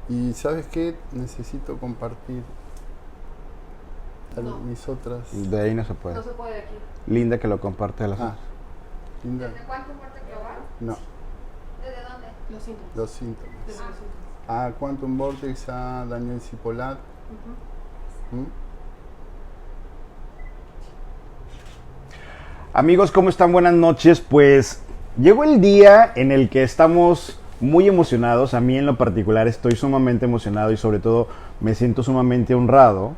Y ¿sabes qué? Necesito compartir No, mis otras... De ahí no se puede. no se puede aquí. Linda que lo comparte a las Ah, otras. linda. ¿Desde cuánto muerte global? No, ¿Desde dónde? Los síntomas. los síntomas. Desde los síntomas. A Quantum Vortex, a Daniel Cipolat. Ujú. ¿Mm? Amigos, ¿cómo están? Buenas noches. Pues llegó el día en el que estamos muy emocionados. A mí en lo particular estoy sumamente emocionado y sobre todo me siento sumamente honrado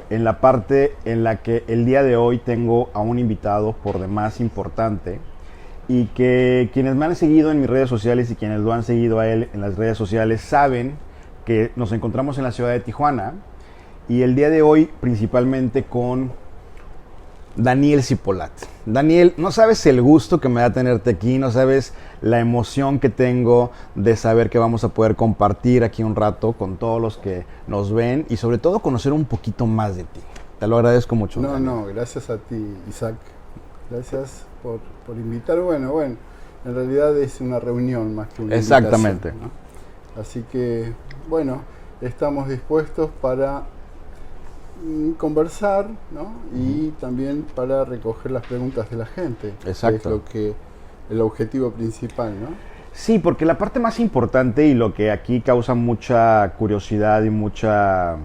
en la parte en la que el día de hoy tengo a un invitado por demás importante y que quienes me han seguido en mis redes sociales y quienes lo han seguido a él en las redes sociales saben que nos encontramos en la ciudad de Tijuana y el día de hoy principalmente con Daniel Cipolat. Daniel, no sabes el gusto que me da tenerte aquí, no sabes la emoción que tengo de saber que vamos a poder compartir aquí un rato con todos los que nos ven y sobre todo conocer un poquito más de ti. Te lo agradezco mucho. No, Daniel. no, gracias a ti, Isaac. Gracias por invitar. Bueno, en realidad es una reunión más que una Exactamente. invitación, ¿no? Así que, bueno, estamos dispuestos para conversar, ¿no? Y también para recoger las preguntas de la gente. Exacto. Que es el objetivo principal, ¿no? Sí, porque la parte más importante y lo que aquí causa mucha curiosidad y mucha...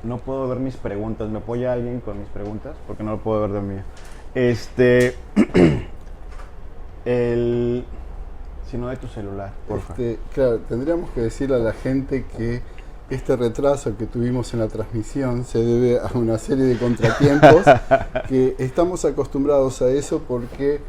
No puedo ver mis preguntas. ¿Me apoya alguien con mis preguntas? Porque no lo puedo ver de mí. Si no de tu celular, porfa. Claro, tendríamos que decirle a la gente que este retraso que tuvimos en la transmisión se debe a una serie de contratiempos que estamos acostumbrados a eso porque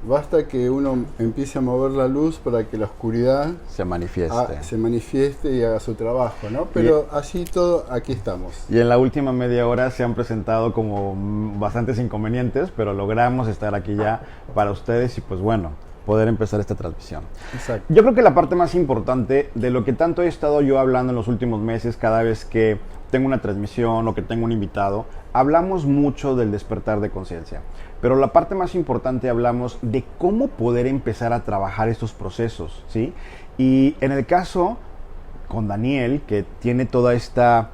basta que uno empiece a mover la luz para que la oscuridad Se manifieste. se manifieste y haga su trabajo, ¿no? Pero así todo, aquí estamos. Y en la última media hora se han presentado como bastantes inconvenientes, pero logramos estar aquí ya para ustedes y pues bueno, poder empezar esta transmisión. Exacto. Yo creo que la parte más importante de lo que tanto he estado yo hablando en los últimos meses, cada vez que tengo una transmisión o que tengo un invitado, hablamos mucho del despertar de conciencia. Pero la parte más importante hablamos de cómo poder empezar a trabajar estos procesos, ¿sí? Y en el caso con Daniel, que tiene toda esta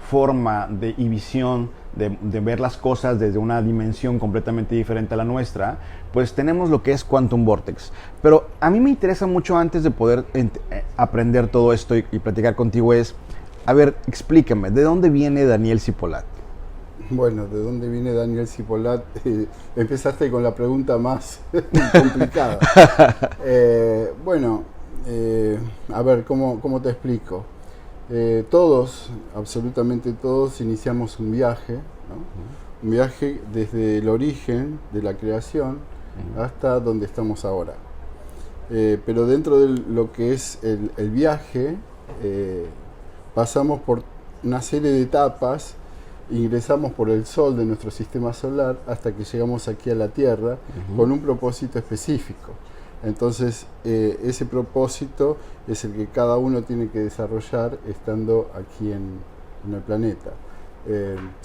forma y visión de ver las cosas desde una dimensión completamente diferente a la nuestra, pues tenemos lo que es Quantum Vortex. Pero a mí me interesa mucho antes de poder aprender todo esto y platicar contigo es, a ver, explícame, ¿de dónde viene Daniel Cipolat? Bueno, ¿de dónde viene Daniel Cipolat? Empezaste con la pregunta más complicada. A ver, ¿cómo te explico? Todos, absolutamente todos, iniciamos un viaje, ¿no? Un viaje desde el origen de la creación hasta donde estamos ahora. Pero dentro de lo que es el viaje, pasamos por una serie de etapas. Ingresamos por el Sol de nuestro sistema solar hasta que llegamos aquí a la Tierra con un propósito específico. Entonces, ese propósito es el que cada uno tiene que desarrollar estando aquí en el planeta.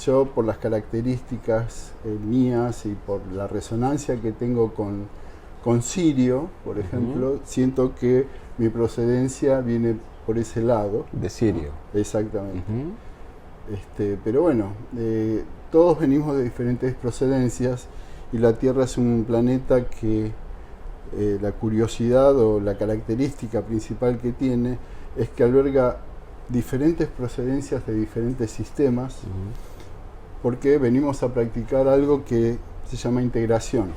Yo, por las características mías y por la resonancia que tengo con Sirio, por ejemplo, siento que mi procedencia viene por ese lado. De Sirio. Exactamente. Pero bueno, todos venimos de diferentes procedencias y la Tierra es un planeta que la curiosidad o la característica principal que tiene es que alberga diferentes procedencias de diferentes sistemas porque venimos a practicar algo que se llama integración.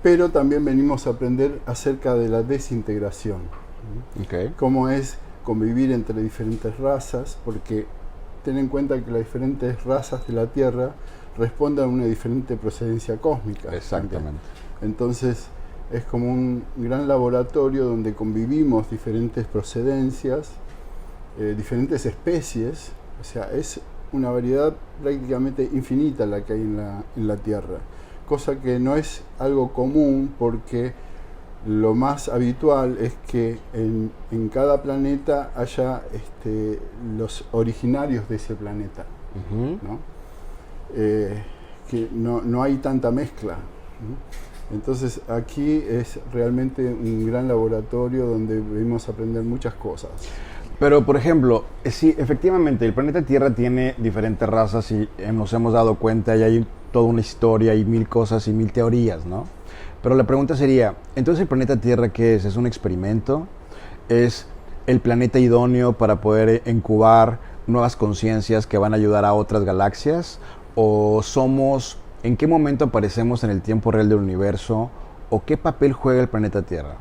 Pero también venimos a aprender acerca de la desintegración. Okay. Cómo es convivir entre diferentes razas, porque ten en cuenta que las diferentes razas de la Tierra responden a una diferente procedencia cósmica. Exactamente. Entonces es como un gran laboratorio donde convivimos diferentes procedencias, diferentes especies, o sea, es una variedad prácticamente infinita la que hay en la Tierra, cosa que no es algo común porque lo más habitual es que en cada planeta haya los originarios de ese planeta, ¿no? Que no hay tanta mezcla, ¿no? Entonces aquí es realmente un gran laboratorio donde debemos aprender muchas cosas. Pero, por ejemplo, sí, efectivamente, el planeta Tierra tiene diferentes razas y nos hemos dado cuenta y hay toda una historia y mil cosas y mil teorías, ¿no? Pero la pregunta sería, entonces el planeta Tierra, ¿qué es? ¿Es un experimento? ¿Es el planeta idóneo para poder incubar nuevas conciencias que van a ayudar a otras galaxias? ¿O somos, en qué momento aparecemos en el tiempo real del universo? ¿O qué papel juega el planeta Tierra?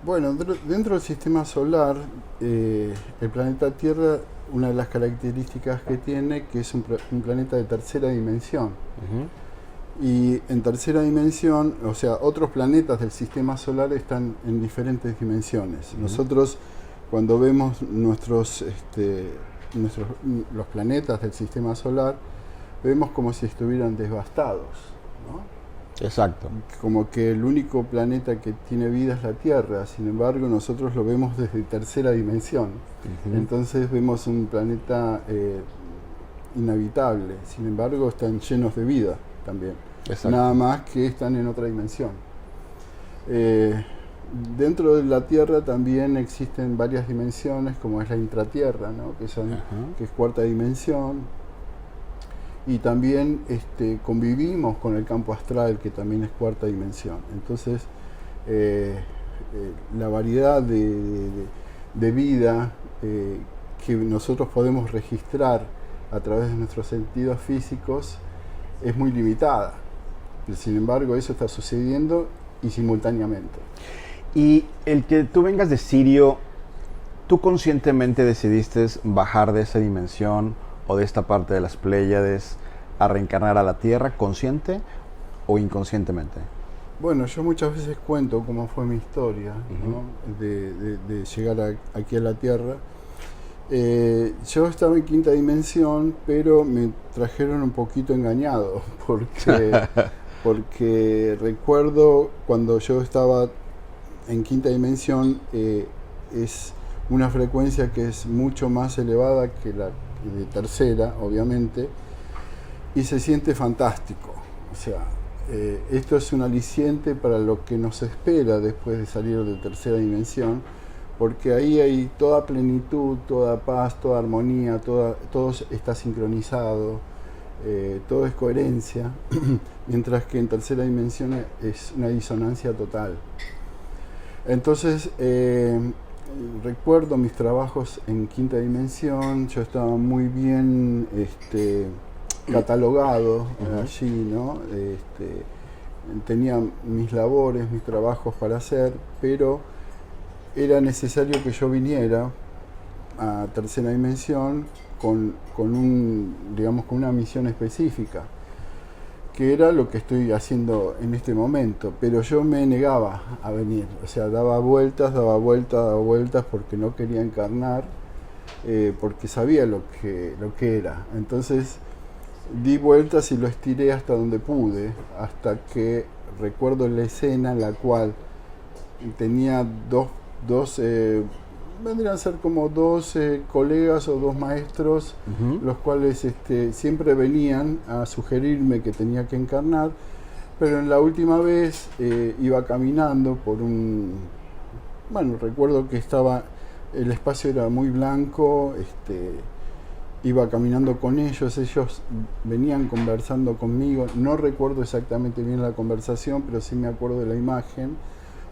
Bueno, dentro del sistema solar, el planeta Tierra, una de las características que tiene, que es un planeta de tercera dimensión. Y en tercera dimensión, o sea, otros planetas del sistema solar están en diferentes dimensiones. Nosotros, cuando vemos los planetas del sistema solar, vemos como si estuvieran devastados, ¿no? Exacto. Como que el único planeta que tiene vida es la Tierra, sin embargo nosotros lo vemos desde tercera dimensión. Entonces vemos un planeta inhabitable, sin embargo están llenos de vida también. Exacto. Nada más que están en otra dimensión. Dentro de la Tierra también existen varias dimensiones, como es la intratierra, ¿no? que es cuarta dimensión. Y también convivimos con el campo astral, que también es cuarta dimensión. Entonces, la variedad de vida que nosotros podemos registrar a través de nuestros sentidos físicos es muy limitada. Sin embargo, eso está sucediendo y simultáneamente. Y el que tú vengas de Sirio, ¿tú conscientemente decidiste bajar de esa dimensión o de esta parte de las Pléyades a reencarnar a la Tierra, consciente o inconscientemente? Bueno, yo muchas veces cuento cómo fue mi historia, ¿no? de llegar aquí a la Tierra. Yo estaba en quinta dimensión, pero me trajeron un poquito engañado, porque recuerdo cuando yo estaba en quinta dimensión, es una frecuencia que es mucho más elevada que la de tercera, obviamente, y se siente fantástico. O sea, esto es un aliciente para lo que nos espera después de salir de tercera dimensión, porque ahí hay toda plenitud, toda paz, toda armonía, todo está sincronizado, todo es coherencia, mientras que en tercera dimensión es una disonancia total. Entonces, recuerdo mis trabajos en quinta dimensión, yo estaba muy bien catalogado allí, ¿no? Tenía mis labores, mis trabajos para hacer, pero era necesario que yo viniera a tercera dimensión con una misión específica, que era lo que estoy haciendo en este momento, pero yo me negaba a venir, o sea, daba vueltas porque no quería encarnar, porque sabía lo que era. Entonces di vueltas y lo estiré hasta donde pude, hasta que recuerdo la escena en la cual tenía vendrían a ser como dos colegas o dos maestros, los cuales siempre venían a sugerirme que tenía que encarnar, pero en la última vez iba caminando recuerdo que el espacio era muy blanco, iba caminando con ellos venían conversando conmigo, no recuerdo exactamente bien la conversación, pero sí me acuerdo de la imagen,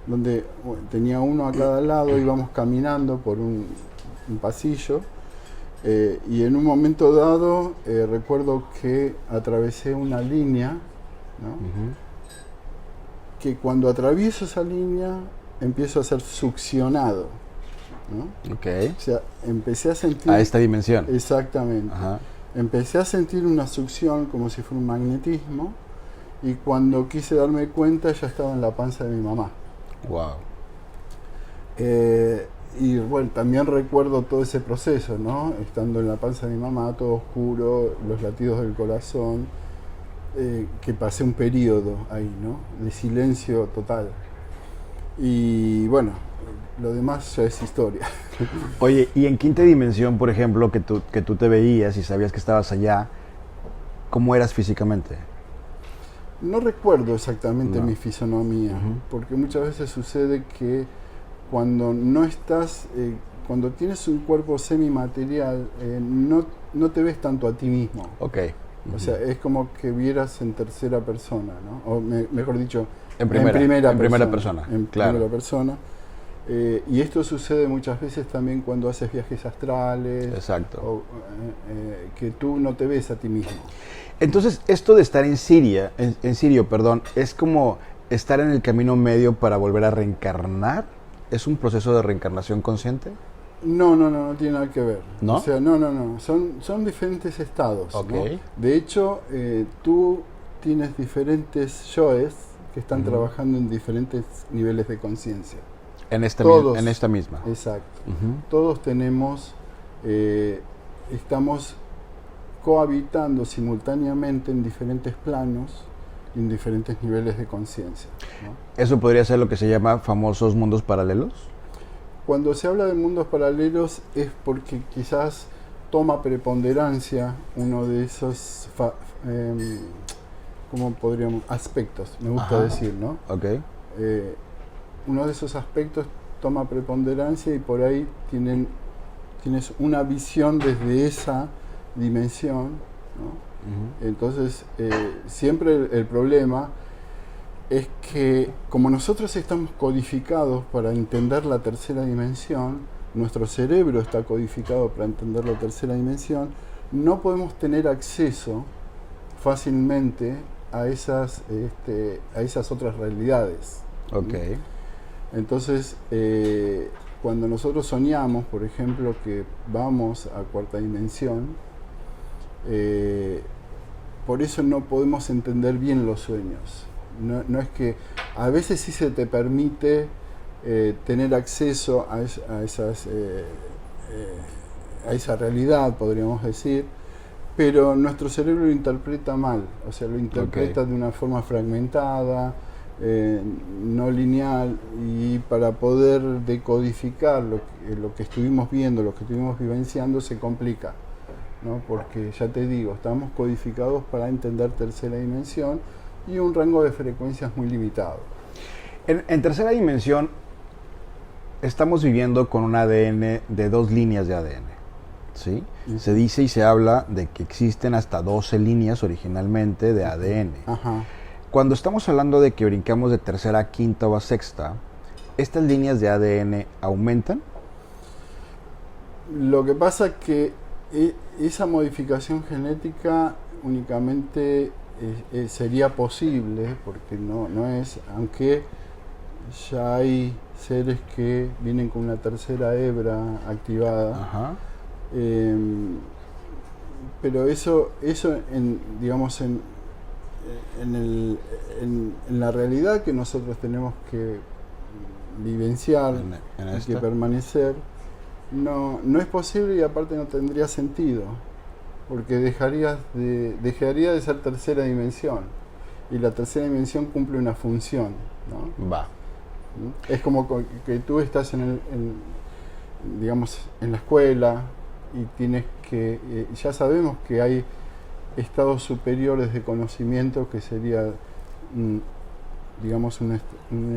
donde tenía uno a cada lado, íbamos caminando por un pasillo, y en un momento dado recuerdo que atravesé una línea, ¿no? Que cuando atravieso esa línea empiezo a ser succionado, ¿no? Okay. O sea, empecé a sentir... A esta dimensión. Exactamente. Ajá. Empecé a sentir una succión como si fuera un magnetismo, y cuando quise darme cuenta ya estaba en la panza de mi mamá. Wow. Y bueno, también recuerdo todo ese proceso, ¿no? Estando en la panza de mi mamá, todo oscuro, los latidos del corazón, que pasé un periodo ahí, ¿no? De silencio total. Y bueno, lo demás ya es historia. Oye, y en quinta dimensión, por ejemplo, que tú te veías y sabías que estabas allá, ¿cómo eras físicamente? No recuerdo exactamente No. mi fisonomía, Ujú. porque muchas veces sucede que cuando no estás, cuando tienes un cuerpo semimaterial, no te ves tanto a ti mismo. Ok. O sea, es como que vieras en tercera persona, ¿no? O mejor dicho, En primera persona, En claro. primera persona. Y esto sucede muchas veces también cuando haces viajes astrales. Exacto. O, que tú no te ves a ti mismo. Entonces, esto de estar en Sirio, perdón, es como estar en el camino medio para volver a reencarnar. ¿Es un proceso de reencarnación consciente? No tiene nada que ver. ¿No? O sea, no. Son diferentes estados. Ok. ¿no? De hecho, tú tienes diferentes yoes que están trabajando en diferentes niveles de conciencia. En esta misma. Exacto. Ujú. Todos tenemos, estamos cohabitando simultáneamente en diferentes planos y en diferentes niveles de conciencia, ¿no? ¿Eso podría ser lo que se llama famosos mundos paralelos? Cuando se habla de mundos paralelos es porque quizás toma preponderancia uno de esos, ¿cómo podríamos? Aspectos, me gusta Ajá. decir, ¿no? Ok. Uno de esos aspectos toma preponderancia y por ahí tienes una visión desde esa dimensión, ¿no? Entonces, siempre el problema es que como nosotros estamos codificados para entender la tercera dimensión, nuestro cerebro está codificado para entender la tercera dimensión, no podemos tener acceso fácilmente a esas otras realidades. Ok. Entonces, cuando nosotros soñamos, por ejemplo, que vamos a cuarta dimensión, por eso no podemos entender bien los sueños. No es que a veces sí se te permite tener acceso a esa realidad, podríamos decir, pero nuestro cerebro lo interpreta mal, o sea, lo interpreta de una forma fragmentada, no lineal, y para poder decodificar lo que estuvimos viendo, lo que estuvimos vivenciando, se complica, ¿no? Porque ya te digo, estamos codificados para entender tercera dimensión y un rango de frecuencias muy limitado. En tercera dimensión, estamos viviendo con un ADN de 2 líneas de ADN, ¿sí? Uh-huh. Se dice y se habla de que existen hasta 12 líneas originalmente de ADN. Ajá. Cuando estamos hablando de que brincamos de tercera a quinta o a sexta, ¿estas líneas de ADN aumentan? Lo que pasa es que esa modificación genética únicamente sería posible, porque no es, aunque ya hay seres que vienen con una tercera hebra activada. Ajá. Pero eso digamos, en la realidad que nosotros tenemos que vivenciar y que permanecer, no es posible, y aparte no tendría sentido, porque dejaría de ser tercera dimensión, y la tercera dimensión cumple una función, ¿no? Va. Es como que tú estás digamos, en la escuela y tienes que, ya sabemos que hay estados superiores de conocimiento, que sería, digamos, un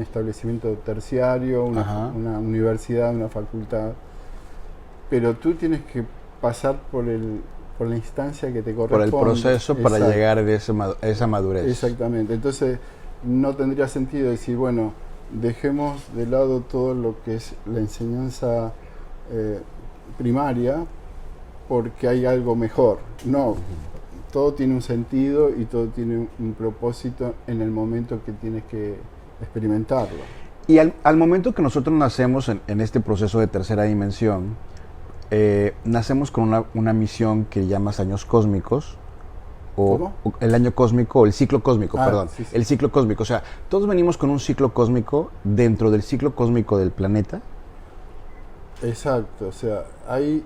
establecimiento terciario, una universidad, una facultad, pero tú tienes que pasar por la instancia que te corresponde. Por el proceso. Exacto. Para llegar a esa madurez. Exactamente. Entonces, no tendría sentido decir, bueno, dejemos de lado todo lo que es la enseñanza primaria porque hay algo mejor. No, todo tiene un sentido y todo tiene un propósito en el momento que tienes que experimentarlo. Y al momento que nosotros nacemos en este proceso de tercera dimensión, nacemos con una misión que llamas años cósmicos, o el año cósmico, o el ciclo cósmico, perdón. Sí. El ciclo cósmico. O sea, todos venimos con un ciclo cósmico dentro del ciclo cósmico del planeta. Exacto, o sea, hay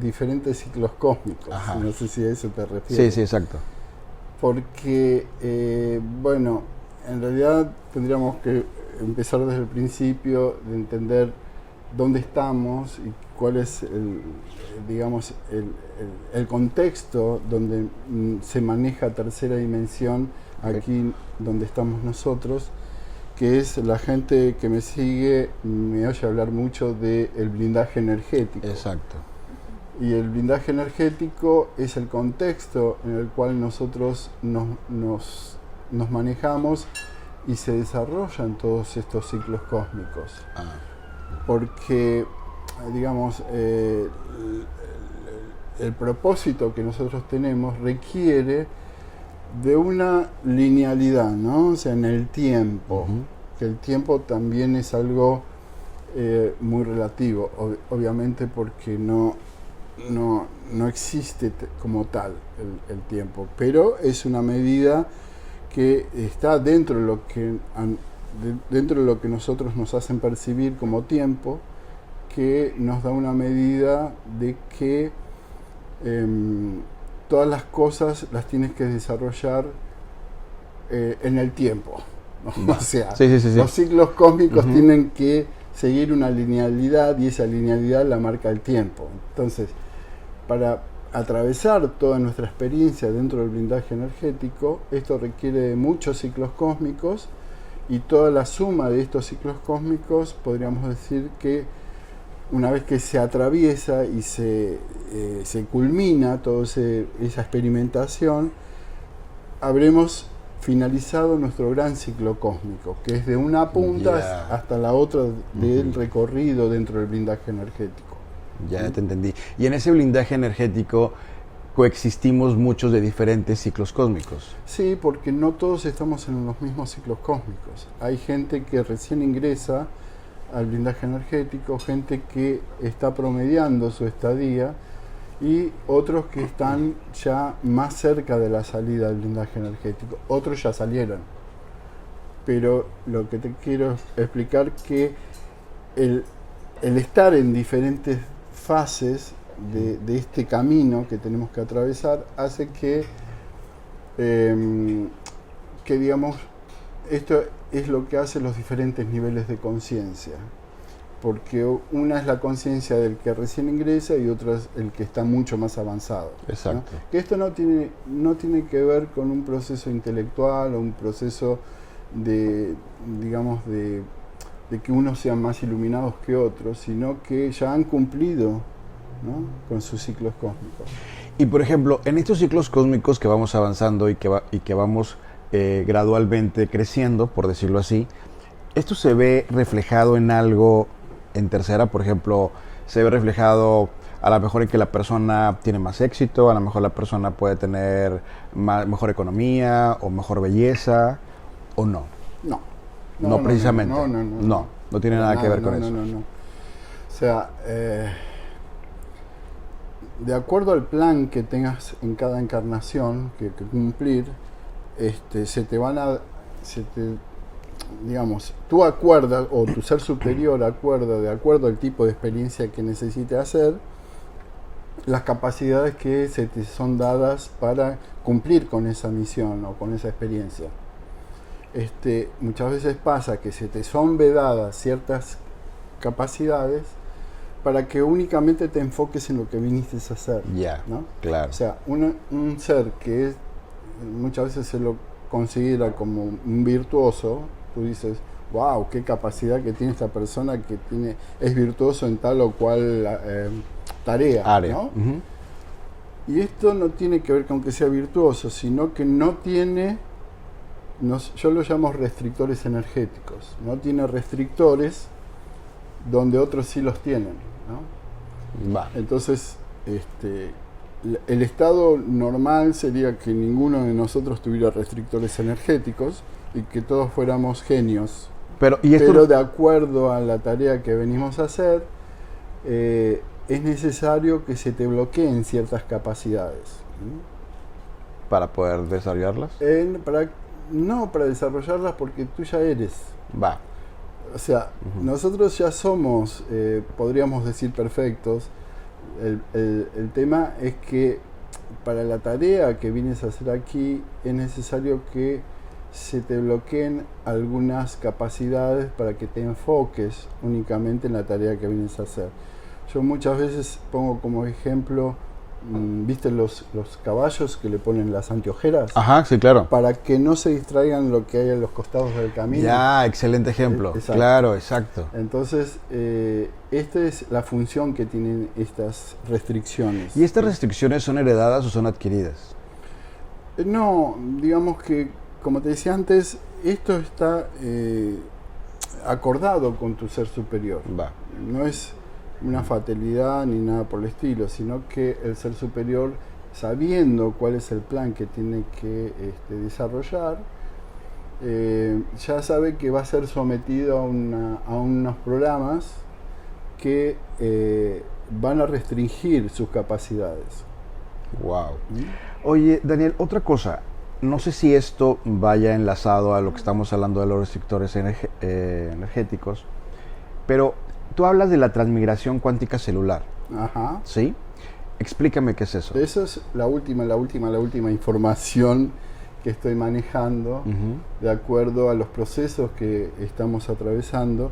diferentes ciclos cósmicos. Ajá. No sé si a eso te refieres. Sí, exacto. Porque, bueno, en realidad tendríamos que empezar desde el principio de entender dónde estamos y cuál es el contexto donde se maneja tercera dimensión aquí donde estamos nosotros, que es la gente que me sigue, me oye hablar mucho del blindaje energético. Exacto. Y el blindaje energético es el contexto en el cual nosotros nos manejamos y se desarrollan todos estos ciclos cósmicos. Porque, digamos, el propósito que nosotros tenemos requiere de una linealidad, ¿no? O sea, en el tiempo. Que el tiempo también es algo muy relativo, obviamente, porque no existe como tal el tiempo, pero es una medida que está dentro de lo que nosotros nos hacen percibir como tiempo, que nos da una medida de que todas las cosas las tienes que desarrollar en el tiempo. O sea, sí. los ciclos cósmicos tienen que seguir una linealidad y esa linealidad la marca el tiempo. Entonces, para atravesar toda nuestra experiencia dentro del blindaje energético, esto requiere de muchos ciclos cósmicos y toda la suma de estos ciclos cósmicos, podríamos decir que una vez que se atraviesa y se culmina toda esa experimentación, habremos finalizado nuestro gran ciclo cósmico, que es de una punta hasta la otra del recorrido dentro del blindaje energético. Ya te entendí. Y en ese blindaje energético coexistimos muchos de diferentes ciclos cósmicos. Sí, porque no todos estamos en los mismos ciclos cósmicos. Hay gente que recién ingresa al blindaje energético, gente que está promediando su estadía y otros que están ya más cerca de la salida del blindaje energético. Otros ya salieron. Pero lo que te quiero explicar que el estar en diferentes fases de este camino que tenemos que atravesar hace que digamos, esto es lo que hace los diferentes niveles de conciencia, porque una es la conciencia del que recién ingresa y otra es el que está mucho más avanzado. Exacto. ¿No? Que esto no tiene que ver con un proceso intelectual o un proceso de que unos sean más iluminados que otros, sino que ya han cumplido, ¿no?, con sus ciclos cósmicos. Y por ejemplo, en estos ciclos cósmicos que vamos avanzando y que vamos gradualmente creciendo, por decirlo así, ¿esto se ve reflejado en algo en tercera? Por ejemplo, se ve reflejado a lo mejor en que la persona tiene más éxito, a lo mejor la persona puede tener mejor economía o mejor belleza, ¿o no? No, precisamente. No tiene nada que ver con eso. No. O sea, de acuerdo al plan que tengas en cada encarnación que cumplir, digamos, tú acuerdas, o tu ser superior acuerda, de acuerdo al tipo de experiencia que necesite hacer, las capacidades que se te son dadas para cumplir con esa misión o con esa experiencia. Muchas veces pasa que se te son vedadas ciertas capacidades para que únicamente te enfoques en lo que viniste a hacer. ¿No? Claro. O sea, un ser que muchas veces se lo considera como un virtuoso, tú dices, wow, qué capacidad que tiene esta persona que es virtuoso en tal o cual tarea. ¿No? Y esto no tiene que ver con que sea virtuoso, sino que no tiene, yo lo llamo restrictores energéticos, no tiene restrictores donde otros sí los tienen, ¿no? Entonces, el estado normal sería que ninguno de nosotros tuviera restrictores energéticos y que todos fuéramos genios. Pero de acuerdo a la tarea que venimos a hacer, es necesario que se te bloqueen ciertas capacidades. ¿Para poder desarrollarlas? Para desarrollarlas, porque tú ya eres. O sea, nosotros ya somos, podríamos decir, perfectos. El tema es que para la tarea que vienes a hacer aquí es necesario que se te bloqueen algunas capacidades para que te enfoques únicamente en la tarea que vienes a hacer. Yo muchas veces pongo como ejemplo ¿viste los caballos que le ponen las anteojeras? Ajá, sí, claro. Para que no se distraigan lo que hay a los costados del camino. Ya, excelente ejemplo. Exacto. Claro, exacto. Entonces, esta es la función que tienen estas restricciones. ¿Y estas restricciones son heredadas o son adquiridas? No, digamos que, como te decía antes, esto está acordado con tu ser superior. Va. No es una fatalidad ni nada por el estilo, sino que el ser superior, sabiendo cuál es el plan que tiene que desarrollar, ya sabe que va a ser sometido a unos programas que van a restringir sus capacidades. Wow. Oye, Daniel, otra cosa. No sé si esto vaya enlazado a lo que estamos hablando de los restrictores energéticos, pero tú hablas de la transmigración cuántica celular. Ajá. ¿Sí? Explícame qué es eso. Eso es la última información que estoy manejando, de acuerdo a los procesos que estamos atravesando,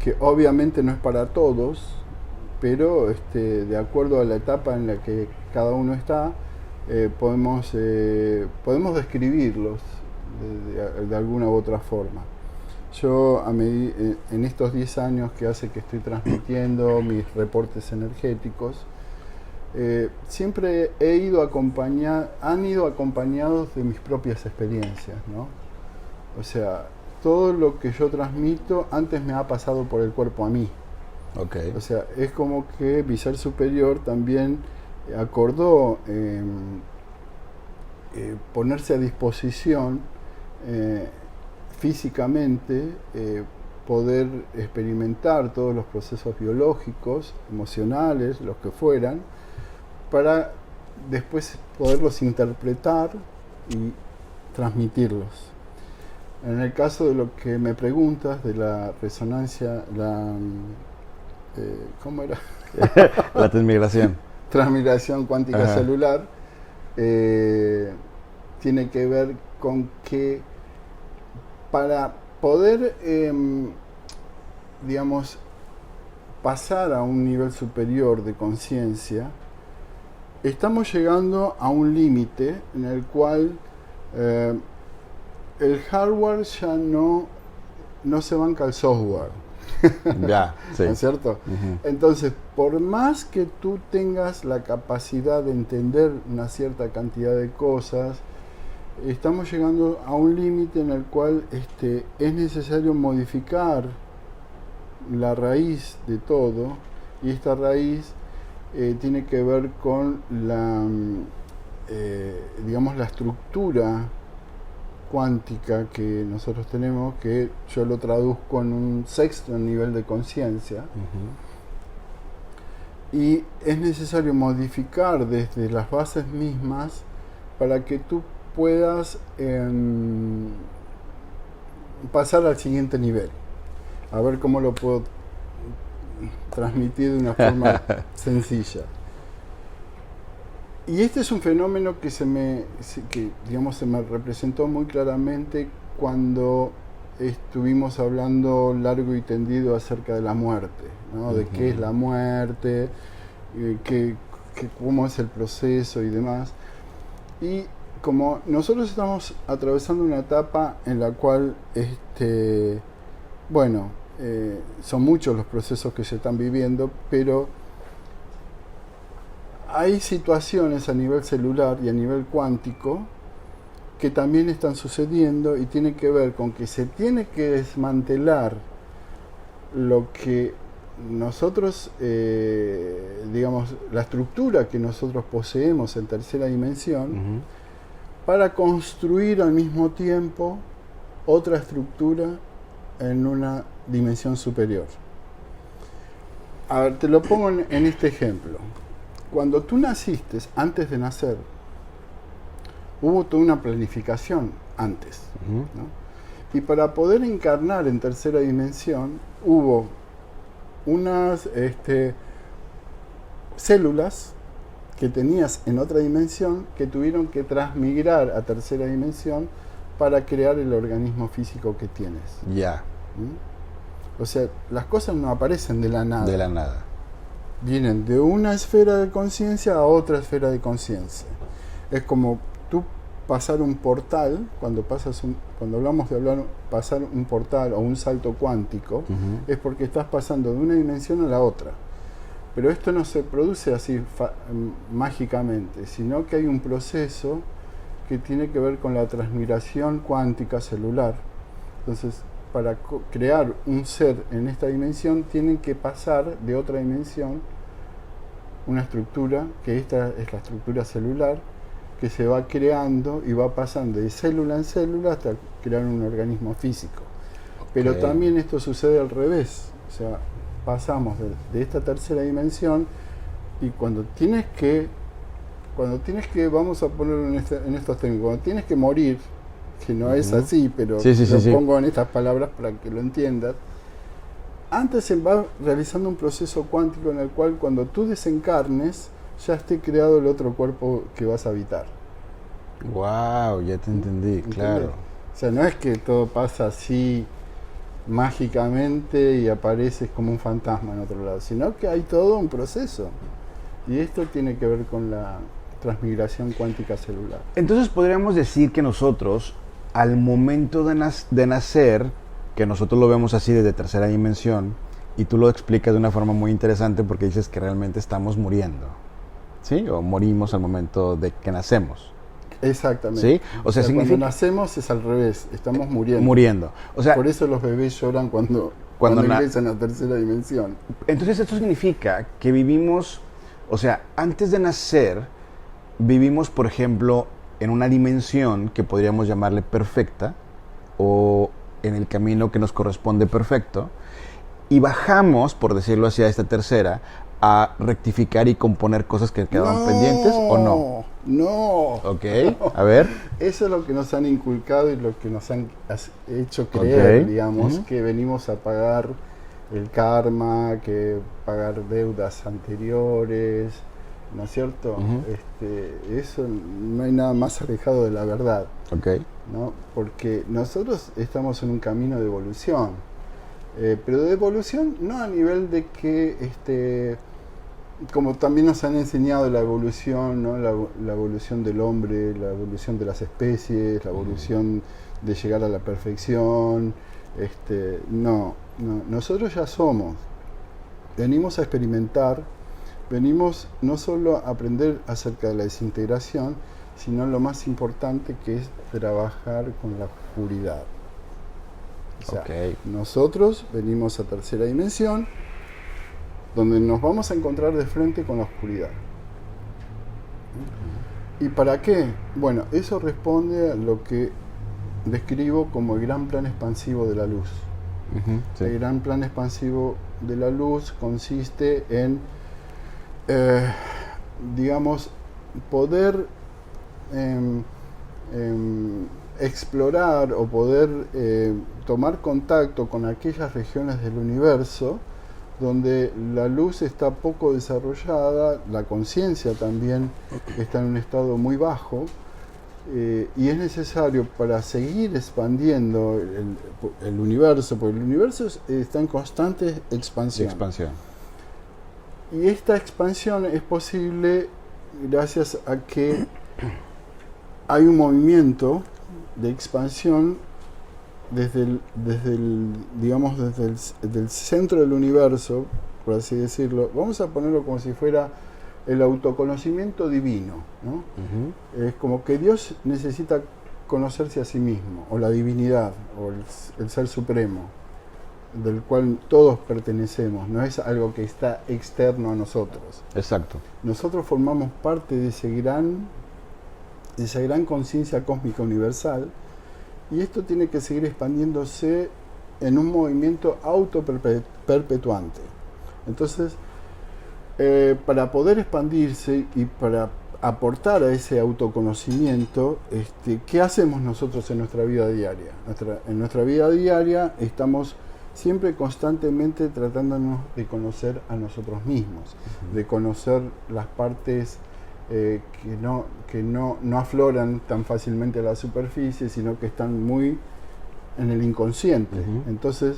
que obviamente no es para todos, pero de acuerdo a la etapa en la que cada uno está, podemos describirlos de alguna u otra forma. Yo en estos 10 años que hace que estoy transmitiendo mis reportes energéticos, siempre han ido acompañados de mis propias experiencias, ¿no? O sea, todo lo que yo transmito antes me ha pasado por el cuerpo a mí. Okay. O sea, es como que mi ser superior también acordó ponerse a disposición físicamente, poder experimentar todos los procesos biológicos, emocionales, los que fueran, para después poderlos interpretar y transmitirlos. En el caso de lo que me preguntas, de la resonancia, ¿cómo era? La transmigración. Transmigración cuántica Ajá. celular, tiene que ver con que para poder, digamos, pasar a un nivel superior de conciencia, estamos llegando a un límite en el cual el hardware ya no se banca al software. Ya, sí. ¿No es cierto? Entonces, por más que tú tengas la capacidad de entender una cierta cantidad de cosas, estamos llegando a un límite en el cual es necesario modificar la raíz de todo, y esta raíz tiene que ver con digamos, la estructura cuántica que nosotros tenemos, que yo lo traduzco en un sexto nivel de conciencia. Y es necesario modificar desde las bases mismas para que tú puedas pasar al siguiente nivel. A ver cómo lo puedo transmitir de una forma sencilla. Y este es un fenómeno que se me representó muy claramente cuando estuvimos hablando largo y tendido acerca de la muerte, ¿no? De qué es la muerte, cómo es el proceso y demás. Y como nosotros estamos atravesando una etapa en la cual, son muchos los procesos que se están viviendo, pero hay situaciones a nivel celular y a nivel cuántico que también están sucediendo, y tiene que ver con que se tiene que desmantelar lo que nosotros, la estructura que nosotros poseemos en tercera dimensión, para construir al mismo tiempo otra estructura en una dimensión superior. A ver, te lo pongo en este ejemplo. Cuando tú naciste, antes de nacer, hubo toda una planificación antes, ¿no? Y para poder encarnar en tercera dimensión, hubo unas células que tenías en otra dimensión que tuvieron que transmigrar a tercera dimensión para crear el organismo físico que tienes. Ya. O sea, las cosas no aparecen de la nada. De la nada. vienen de una esfera de conciencia a otra esfera de conciencia. Es como tú pasar un portal, cuando hablamos de pasar un portal o un salto cuántico, es porque estás pasando de una dimensión a la otra. Pero esto no se produce así mágicamente, sino que hay un proceso que tiene que ver con la transmigración cuántica celular. Entonces, para crear un ser en esta dimensión, tienen que pasar de otra dimensión una estructura, que esta es la estructura celular, que se va creando y va pasando de célula en célula hasta crear un organismo físico. Pero también esto sucede al revés, o sea, pasamos de esta tercera dimensión y cuando tienes que, vamos a ponerlo en estos términos, cuando tienes que morir, que no es así, pero lo pongo en estas palabras para que lo entiendas, antes se va realizando un proceso cuántico en el cual cuando tú desencarnes, ya esté creado el otro cuerpo que vas a habitar. Wow, ya te entendí, claro. O sea, no es que todo pasa así mágicamente y apareces como un fantasma en otro lado, sino que hay todo un proceso. Y esto tiene que ver con la transmigración cuántica celular. Entonces podríamos decir que nosotros, al momento de nacer, que nosotros lo vemos así desde tercera dimensión, y tú lo explicas de una forma muy interesante porque dices que realmente estamos muriendo, ¿sí? O morimos al momento de que nacemos. Exactamente. ¿Sí? O sea, significa... cuando nacemos es al revés, estamos muriendo. Muriendo. O sea, por eso los bebés lloran cuando ingresan a tercera dimensión. Entonces esto significa que vivimos, o sea, antes de nacer, vivimos, por ejemplo, en una dimensión que podríamos llamarle perfecta, o en el camino que nos corresponde perfecto, y bajamos, por decirlo así, a esta tercera, a rectificar y componer cosas que quedaban pendientes, ¿o no? No. Ok, a ver. Eso es lo que nos han inculcado y lo que nos han hecho creer, digamos, que venimos a pagar el karma, que pagar deudas anteriores, ¿no es cierto? Eso no hay nada más alejado de la verdad. Okay. ¿No? Porque nosotros estamos en un camino de evolución, pero de evolución no a nivel de que, como también nos han enseñado la evolución, ¿no? La evolución del hombre, la evolución de las especies, la evolución de llegar a la perfección, no, nosotros ya somos, venimos a experimentar, venimos no solo a aprender acerca de la desintegración, sino lo más importante, que es trabajar con la oscuridad. O sea, nosotros venimos a tercera dimensión, donde nos vamos a encontrar de frente con la oscuridad. ¿Y para qué? Bueno, eso responde a lo que describo como el gran plan expansivo de la luz. Sí. El gran plan expansivo de la luz consiste en, digamos, poder explorar o poder tomar contacto con aquellas regiones del universo donde la luz está poco desarrollada, la conciencia también está en un estado muy bajo, y es necesario, para seguir expandiendo el universo, porque el universo está en constante expansión. Y esta expansión es posible gracias a que hay un movimiento de expansión desde el centro del universo, por así decirlo. Vamos a ponerlo como si fuera el autoconocimiento divino, ¿no? Es como que Dios necesita conocerse a sí mismo, o la divinidad, o el ser supremo, del cual todos pertenecemos, no es algo que está externo a nosotros. Exacto. Nosotros formamos parte de esa gran conciencia cósmica universal, y esto tiene que seguir expandiéndose en un movimiento autoperpetuante. Entonces, para poder expandirse y para aportar a ese autoconocimiento, ¿qué hacemos nosotros en nuestra vida diaria? En nuestra vida diaria estamos siempre constantemente tratándonos de conocer a nosotros mismos, de conocer las partes que no afloran tan fácilmente a la superficie, sino que están muy en el inconsciente. Entonces,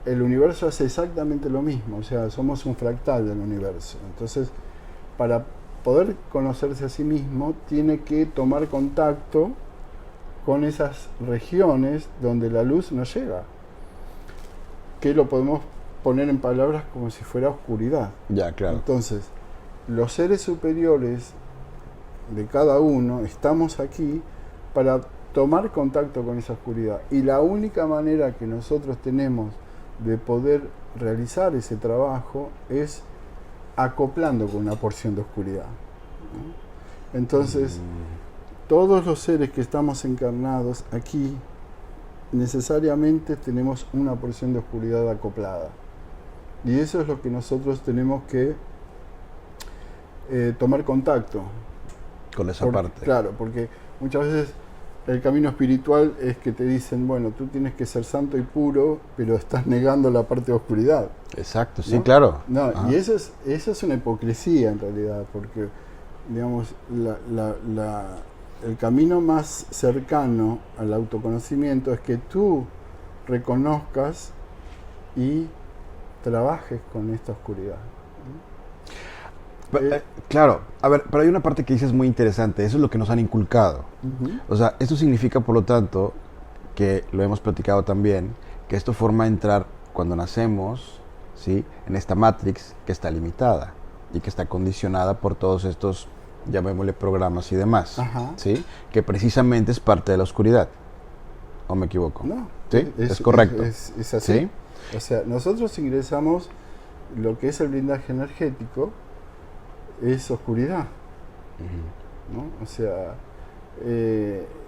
el universo hace exactamente lo mismo, o sea, somos un fractal del universo. Entonces, para poder conocerse a sí mismo, tiene que tomar contacto con esas regiones donde la luz no llega, que lo podemos poner en palabras como si fuera oscuridad. Ya, claro. Entonces, los seres superiores de cada uno estamos aquí para tomar contacto con esa oscuridad. Y la única manera que nosotros tenemos de poder realizar ese trabajo es acoplando con una porción de oscuridad, ¿no? Entonces, todos los seres que estamos encarnados aquí, necesariamente tenemos una porción de oscuridad acoplada. Y eso es lo que nosotros tenemos que tomar contacto. Con esa parte. Claro, porque muchas veces el camino espiritual es que te dicen, bueno, tú tienes que ser santo y puro, pero estás negando la parte de oscuridad. Exacto, sí, ¿no? claro. No, Ajá. y eso es una hipocresía en realidad, porque, digamos, el camino más cercano al autoconocimiento es que tú reconozcas y trabajes con esta oscuridad. Claro, a ver, pero hay una parte que dices muy interesante, eso es lo que nos han inculcado. Uh-huh. O sea, esto significa, por lo tanto, que lo hemos platicado también, que esto forma entrar cuando nacemos, ¿sí?, en esta matrix que está limitada y que está condicionada por todos estos, llamémosle, programas y demás, Ajá. ¿sí?, que precisamente es parte de la oscuridad. ¿O me equivoco? No, ¿Sí? Es correcto. Es así. ¿Sí? O sea, nosotros ingresamos lo que es el blindaje energético, es oscuridad, Ujú. ¿no? O sea,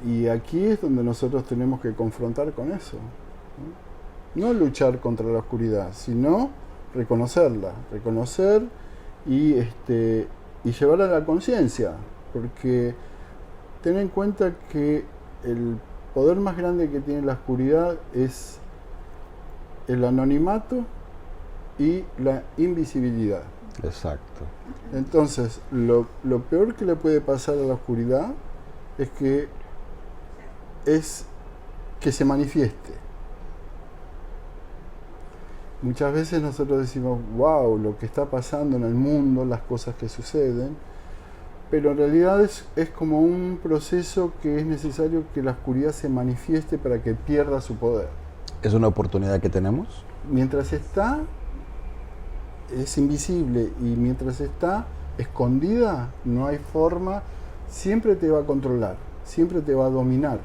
y aquí es donde nosotros tenemos que confrontar con eso, ¿no? No luchar contra la oscuridad, sino reconocerla, reconocer y llevarla a la conciencia, porque ten en cuenta que el poder más grande que tiene la oscuridad es el anonimato y la invisibilidad. Exacto. Entonces, lo peor que le puede pasar a la oscuridad es que se manifieste. Muchas veces nosotros decimos, wow, lo que está pasando en el mundo, las cosas que suceden, pero en realidad es como un proceso que es necesario que la oscuridad se manifieste para que pierda su poder. ¿Es una oportunidad que tenemos? Mientras está, es invisible, y mientras está escondida, no hay forma, siempre te va a controlar, siempre te va a dominar,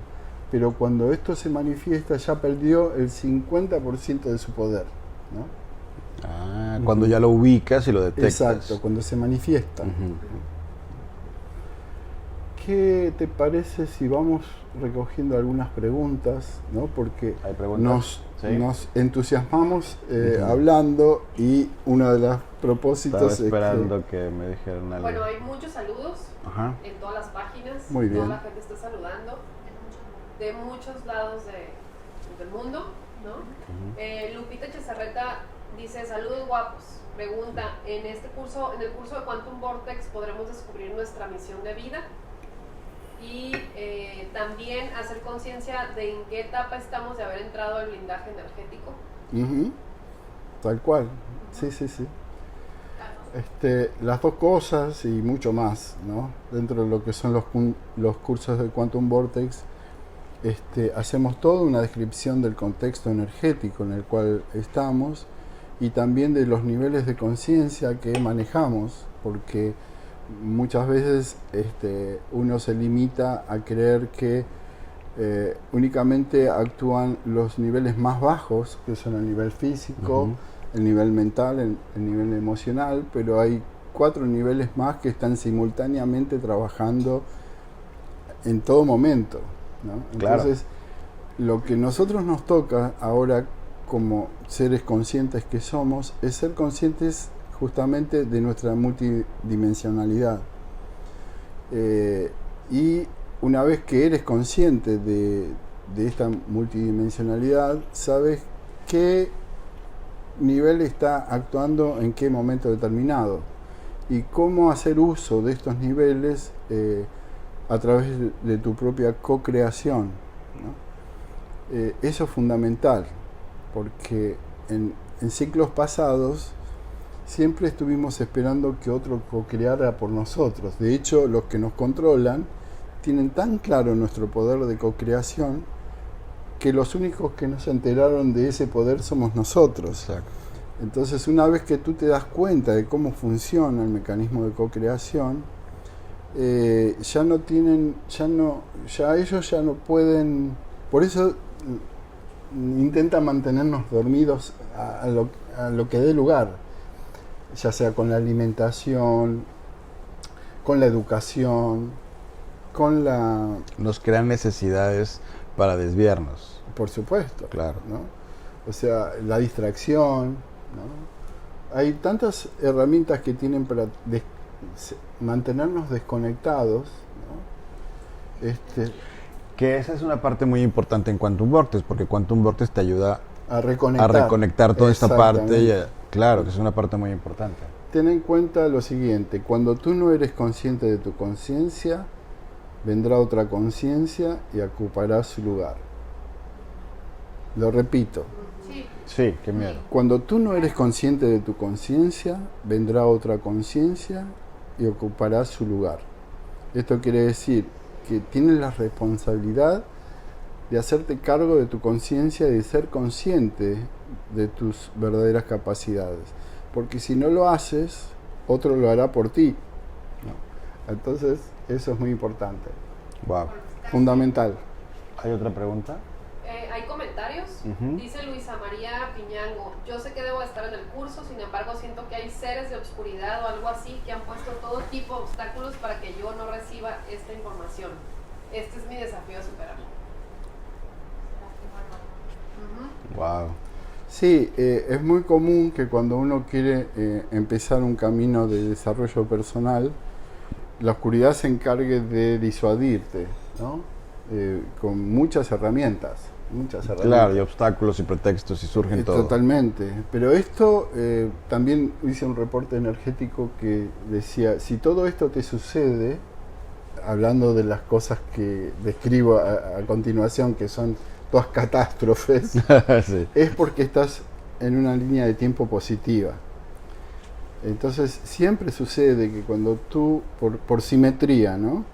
pero cuando esto se manifiesta ya perdió el 50% de su poder, ¿no? Ah, cuando ya lo ubicas y lo detectas. Exacto, cuando se manifiesta. Ujú. ¿Qué te parece si vamos recogiendo algunas preguntas, ¿no? Porque ¿Hay preguntas? ¿Sí? nos entusiasmamos Ujú. hablando, y uno de los Estaba propósitos esperando que me dijeran algo. Bueno, hay muchos saludos Ajá. en todas las páginas. Muy bien. Toda la gente está saludando de muchos lados del mundo, ¿no? Ujú. Lupita Chezarreta dice, saludos guapos. Pregunta, en el curso de Quantum Vortex podremos descubrir nuestra misión de vida y también hacer conciencia de en qué etapa estamos de haber entrado al blindaje energético. Ujú. Tal cual, sí, sí, sí. Las dos cosas y mucho más, ¿no? Dentro de lo que son los cursos de Quantum Vortex, hacemos toda una descripción del contexto energético en el cual estamos y también de los niveles de conciencia que manejamos, porque muchas veces uno se limita a creer que únicamente actúan los niveles más bajos, que son el nivel físico, Ujú. el nivel mental, el nivel emocional, pero hay 4 niveles más que están simultáneamente trabajando en todo momento, ¿no? Claro. Entonces, lo que nosotros nos toca ahora como seres conscientes que somos es ser conscientes justamente de nuestra multidimensionalidad. Y una vez que eres consciente de esta multidimensionalidad, sabes qué nivel está actuando en qué momento determinado y cómo hacer uso de estos niveles a través de tu propia co-creación, ¿no? Eso es fundamental, porque en ciclos pasados siempre estuvimos esperando que otro co-creara por nosotros. De hecho, los que nos controlan tienen tan claro nuestro poder de co-creación que los únicos que no se enteraron de ese poder somos nosotros. Exacto. Entonces, una vez que tú te das cuenta de cómo funciona el mecanismo de co-creación, ellos ya no pueden, por eso intentan mantenernos dormidos a lo que dé lugar, ya sea con la alimentación, con la educación, con la... Nos crean necesidades para desviarnos. Por supuesto. Claro. ¿No? O sea, la distracción, ¿no? Hay tantas herramientas que tienen para mantenernos desconectados, ¿no? Que esa es una parte muy importante en Quantum Vortex, porque Quantum Vortex te ayuda a a reconectar, reconectar toda esta parte. Exactamente. Claro, que es una parte muy importante. Ten en cuenta lo siguiente: cuando tú no eres consciente de tu conciencia, vendrá otra conciencia y ocupará su lugar. Lo repito. Sí. Sí, qué miedo. Cuando tú no eres consciente de tu conciencia, vendrá otra conciencia y ocupará su lugar. Esto quiere decir que tienes la responsabilidad de hacerte cargo de tu conciencia y de ser consciente de tus verdaderas capacidades. Porque si no lo haces, otro lo hará por ti, ¿no? Entonces, eso es muy importante. Wow. Fundamental. ¿Hay otra pregunta? Hay comentarios. Ujú. Dice Luisa María Piñango: yo sé que debo estar en el curso, sin embargo siento que hay seres de oscuridad o algo así que han puesto todo tipo de obstáculos para que yo no reciba esta información. Este es mi desafío a superarlo. Wow. Sí, es muy común que cuando uno quiere empezar un camino de desarrollo personal, la oscuridad se encargue de disuadirte, ¿no? Con muchas herramientas. Claro, y obstáculos y pretextos y surgen todo. Totalmente. Pero esto, también hice un reporte energético que decía, si todo esto te sucede, hablando de las cosas que describo a continuación, que son todas catástrofes, Sí. es porque estás en una línea de tiempo positiva. Entonces siempre sucede que cuando tú, por simetría, ¿no?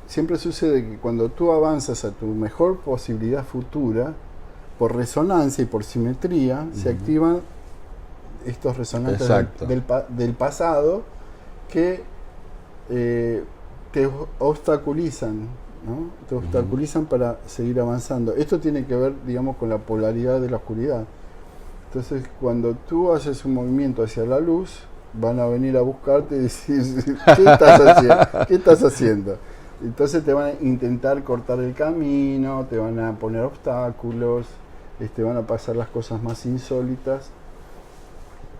Siempre sucede que cuando tú avanzas a tu mejor posibilidad futura, por resonancia y por simetría, se activan estos resonantes del pasado que te obstaculizan, ¿no? Te obstaculizan para seguir avanzando. Esto tiene que ver, digamos, con la polaridad de la oscuridad. Entonces, cuando tú haces un movimiento hacia la luz, van a venir a buscarte y decir, ¿qué estás haciendo? Entonces te van a intentar cortar el camino, te van a poner obstáculos, van a pasar las cosas más insólitas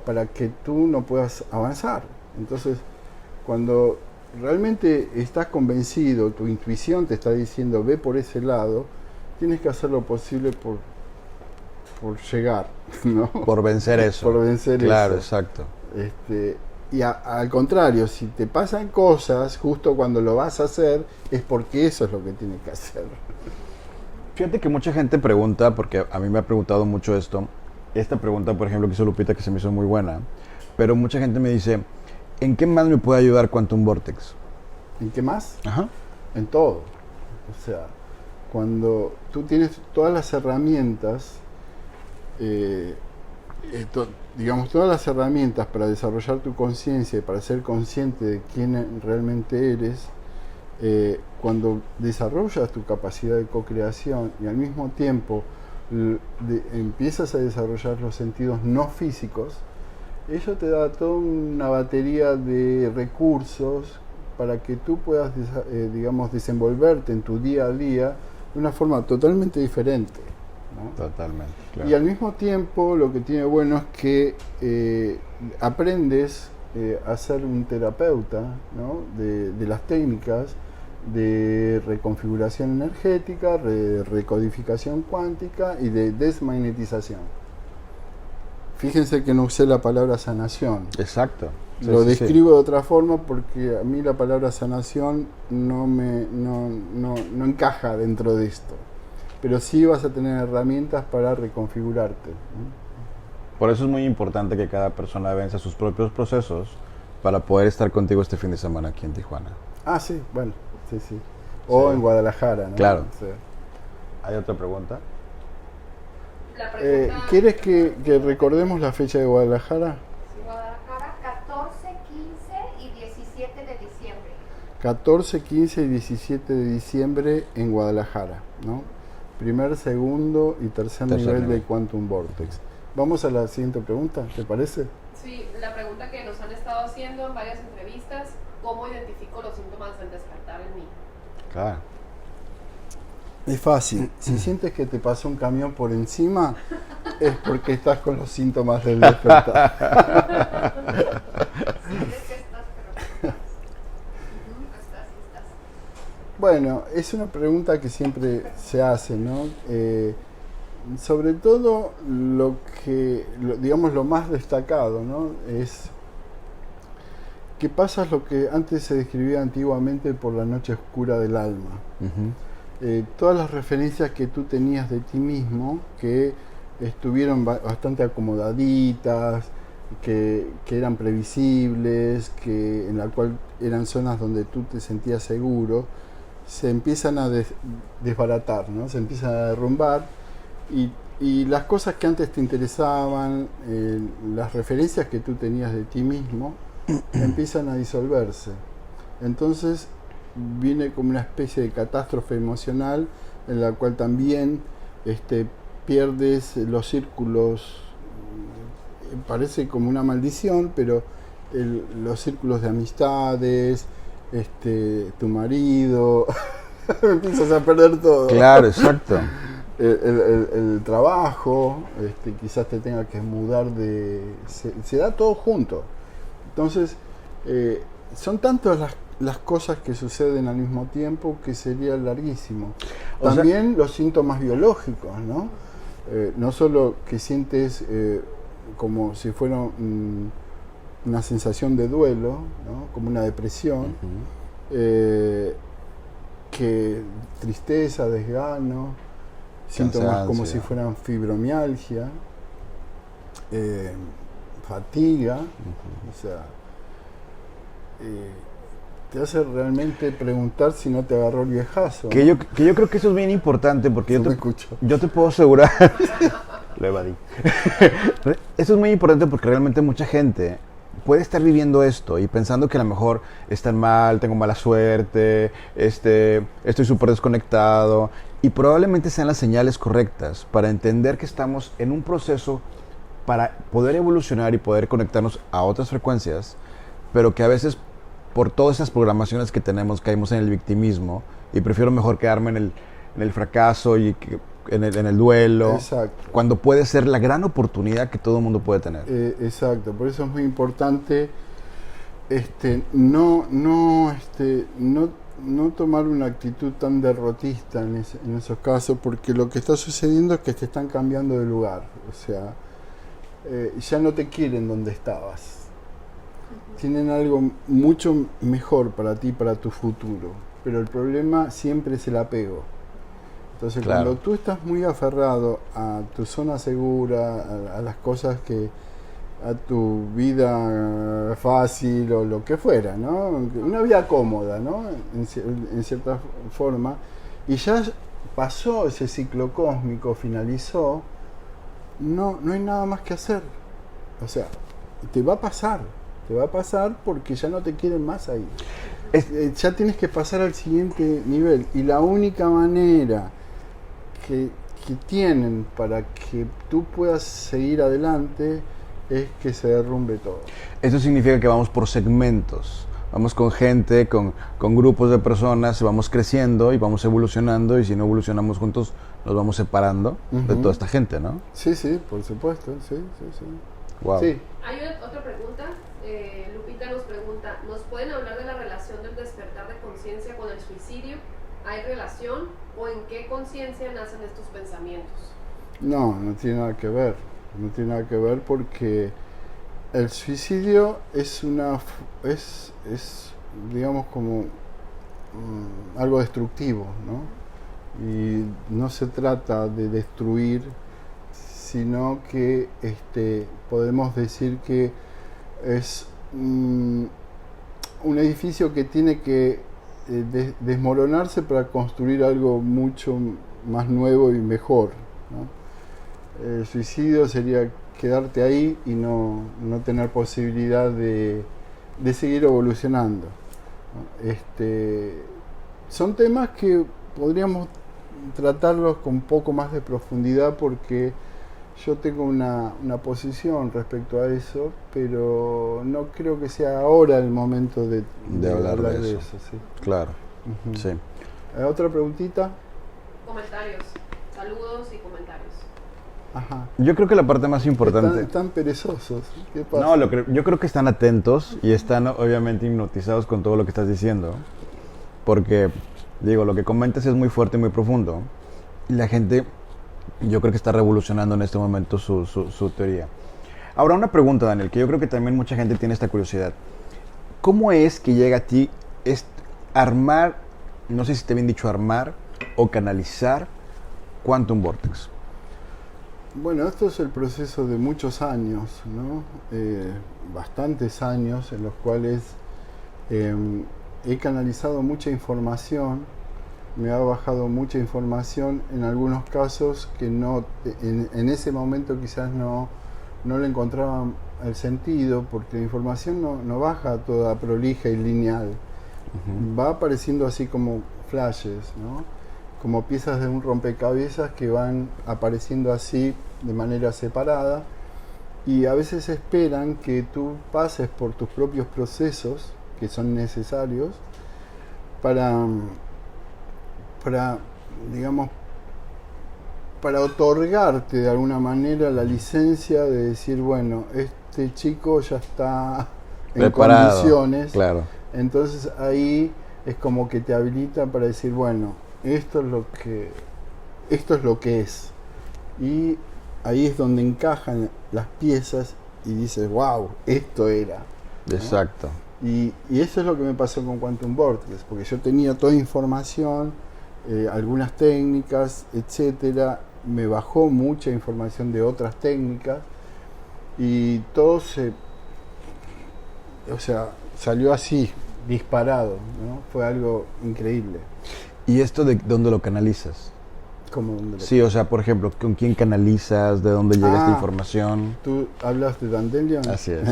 para que tú no puedas avanzar. Entonces, cuando realmente estás convencido, tu intuición te está diciendo ve por ese lado, tienes que hacer lo posible por llegar, ¿no? Por vencer eso. Por vencer claro, eso. exacto. Y al contrario, si te pasan cosas justo cuando lo vas a hacer, es porque eso es lo que tienes que hacer. Fíjate que mucha gente pregunta, porque a mí me ha preguntado mucho esto, esta pregunta, por ejemplo, que hizo Lupita, que se me hizo muy buena, pero mucha gente me dice, ¿en qué más me puede ayudar Quantum Vortex? ¿En qué más? Ajá. En todo. O sea, cuando tú tienes todas las herramientas, digamos, todas las herramientas para desarrollar tu conciencia y para ser consciente de quién realmente eres, cuando desarrollas tu capacidad de co-creación y al mismo tiempo empiezas a desarrollar los sentidos no físicos, eso te da toda una batería de recursos para que tú puedas, digamos, desenvolverte en tu día a día de una forma totalmente diferente, ¿no? Totalmente, claro. Y al mismo tiempo lo que tiene bueno es que aprendes a ser un terapeuta, ¿no? de las técnicas de reconfiguración energética, de recodificación cuántica y de desmagnetización. Fíjense que no usé la palabra sanación. Exacto. Sí, Lo sí, describo de otra forma porque a mí la palabra sanación no encaja dentro de esto. pero sí vas a tener herramientas para reconfigurarte, ¿no? Por eso es muy importante que cada persona venza sus propios procesos para poder estar contigo este fin de semana aquí en Tijuana. Ah, sí, bueno, sí, sí. O Sí. en Guadalajara, ¿no? Claro. Sí. ¿Hay otra pregunta? La pregunta... ¿Quieres que recordemos la fecha de Guadalajara? Guadalajara, 14, 15 y 17 de diciembre. 14, 15 y 17 de diciembre en Guadalajara, ¿no? Primer, segundo y tercer nivel de Quantum Vortex. Vamos a la siguiente pregunta, ¿te parece? Sí, la pregunta que nos han estado haciendo en varias entrevistas, ¿cómo identifico los síntomas del despertar en mí? Claro. Es fácil. Si sientes que te pasó un camión por encima, es porque estás con los síntomas del despertar. Sientes que estás, pero estás. Bueno, es una pregunta que siempre se hace, ¿no? Sobre todo digamos, lo más destacado, ¿no? Es que pasas lo que antes se describía antiguamente por la noche oscura del alma. Todas las referencias que tú tenías de ti mismo, que estuvieron bastante acomodaditas, que eran previsibles, que en la cual eran zonas donde tú te sentías seguro, se empiezan a desbaratar, ¿no? Se empiezan a derrumbar y las cosas que antes te interesaban, las referencias que tú tenías de ti mismo, empiezan a disolverse. Entonces viene como una especie de catástrofe emocional en la cual también pierdes los círculos, parece como una maldición, pero los círculos de amistades, tu marido, empiezas a perder todo. Claro, exacto. El trabajo, quizás te tenga que mudar se da todo junto. Entonces, son tantas las cosas que suceden al mismo tiempo que sería larguísimo. También los síntomas biológicos, ¿no? No solo que sientes como si fuera una sensación de duelo, ¿no? Como una depresión, que tristeza, desgano, síntomas como si fueran fibromialgia, fatiga, o sea, te hace realmente preguntar si no te agarró el viejazo. Que yo creo que eso es bien importante porque yo te puedo asegurar, lo evadí. Eso es muy importante porque realmente mucha gente puede estar viviendo esto y pensando que a lo mejor están mal, tengo mala suerte, estoy súper desconectado, y probablemente sean las señales correctas para entender que estamos en un proceso para poder evolucionar y poder conectarnos a otras frecuencias, pero que a veces por todas esas programaciones que tenemos caímos en el victimismo y prefiero mejor quedarme en el fracaso y en el duelo. Exacto. Cuando puede ser la gran oportunidad que todo el mundo puede tener. Exacto, por eso es muy importante no tomar una actitud tan derrotista en esos casos, porque lo que está sucediendo es que te están cambiando de lugar, o sea, ya no te quieren donde estabas. Tienen algo mucho mejor para ti, para tu futuro, pero el problema siempre es el apego. Entonces, claro, cuando tú estás muy aferrado a tu zona segura, a las cosas a tu vida fácil o lo que fuera, ¿no? Una vida cómoda, ¿no? En cierta forma, y ya pasó ese ciclo cósmico, finalizó, no hay nada más que hacer. O sea, te va a pasar porque ya no te quieren más ahí. Ya tienes que pasar al siguiente nivel, y la única manera que tienen para que tú puedas seguir adelante es que se derrumbe todo. Eso significa que vamos por segmentos, vamos con gente, con grupos de personas, vamos creciendo y vamos evolucionando, y si no evolucionamos juntos nos vamos separando de toda esta gente, ¿no? Sí, por supuesto, sí. Wow. Sí. Hay otra pregunta. Lupita nos pregunta, ¿nos pueden hablar de la relación del despertar de conciencia con el suicidio? ¿Hay relación o en qué conciencia nacen estos pensamientos? No tiene nada que ver. No tiene nada que ver porque el suicidio es digamos como algo destructivo, ¿no? Y no se trata de destruir, sino que podemos decir que es un edificio que tiene que desmoronarse para construir algo mucho más nuevo y mejor, ¿no? El suicidio sería quedarte ahí y no tener posibilidad de seguir evolucionando, ¿no? Son temas que podríamos tratarlos con un poco más de profundidad, porque yo tengo una posición respecto a eso, pero no creo que sea ahora el momento de hablar de eso. Sí. Claro. Uh-huh. Sí. ¿Otra preguntita? Comentarios, saludos y comentarios. Ajá. Yo creo que la parte más importante... Están perezosos. ¿Qué pasa? No, yo creo que están atentos y están obviamente hipnotizados con todo lo que estás diciendo, porque, digo, lo que comentas es muy fuerte y muy profundo, y la gente, yo creo que está revolucionando en este momento su teoría. Ahora, una pregunta, Daniel, que yo creo que también mucha gente tiene esta curiosidad. ¿Cómo es que llega a ti armar, no sé si te bien dicho armar o canalizar Quantum Vortex? Bueno, esto es el proceso de muchos años, ¿no? Bastantes años en los cuales he canalizado mucha información, me ha bajado mucha información, en algunos casos que en ese momento quizás no le encontraban el sentido, porque la información no baja toda prolija y lineal. Uh-huh. Va apareciendo así como flashes, ¿no? Como piezas de un rompecabezas que van apareciendo así de manera separada, y a veces esperan que tú pases por tus propios procesos que son necesarios para digamos, para otorgarte de alguna manera la licencia de decir, bueno, este chico ya está en preparado, condiciones. Claro. Entonces ahí es como que te habilita para decir, bueno, esto es lo que es. Y ahí es donde encajan las piezas y dices, wow, esto era, ¿no? Exacto. Y eso es lo que me pasó con Quantum Vortex, porque yo tenía toda información, algunas técnicas, etcétera, me bajó mucha información de otras técnicas y todo salió así, disparado, ¿no? Fue algo increíble. ¿Y esto de dónde lo canalizas? ¿Cómo? Sí, o sea, por ejemplo, ¿con quién canalizas? ¿De dónde llega esta información? ¿Tú hablas de Dandelion? Así es.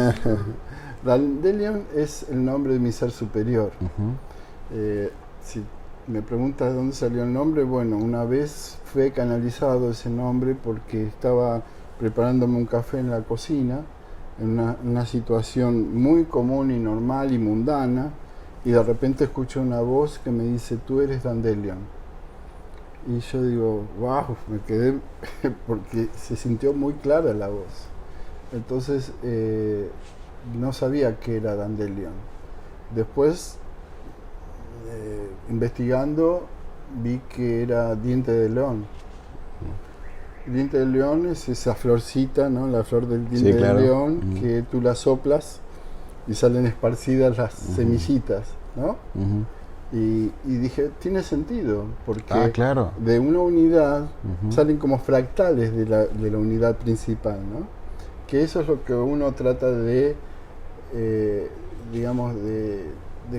Dandelion es el nombre de mi ser superior. Uh-huh. Si me preguntas de dónde salió el nombre, bueno, una vez fue canalizado ese nombre porque estaba preparándome un café en la cocina, en una situación muy común y normal y mundana, y de repente escucho una voz que me dice, tú eres Dandelion. Y yo digo, wow, me quedé porque se sintió muy clara la voz. Entonces no sabía qué era Dandelion. Después, investigando, vi que era diente de león. Diente de león es esa florcita, ¿no? La flor del diente de león, uh-huh, que tú la soplas y salen esparcidas las uh-huh semillitas, ¿no? Uh-huh. Y dije, tiene sentido, porque claro, de una unidad uh-huh salen como fractales de la unidad principal, ¿no? Que eso es lo que uno trata de, digamos, de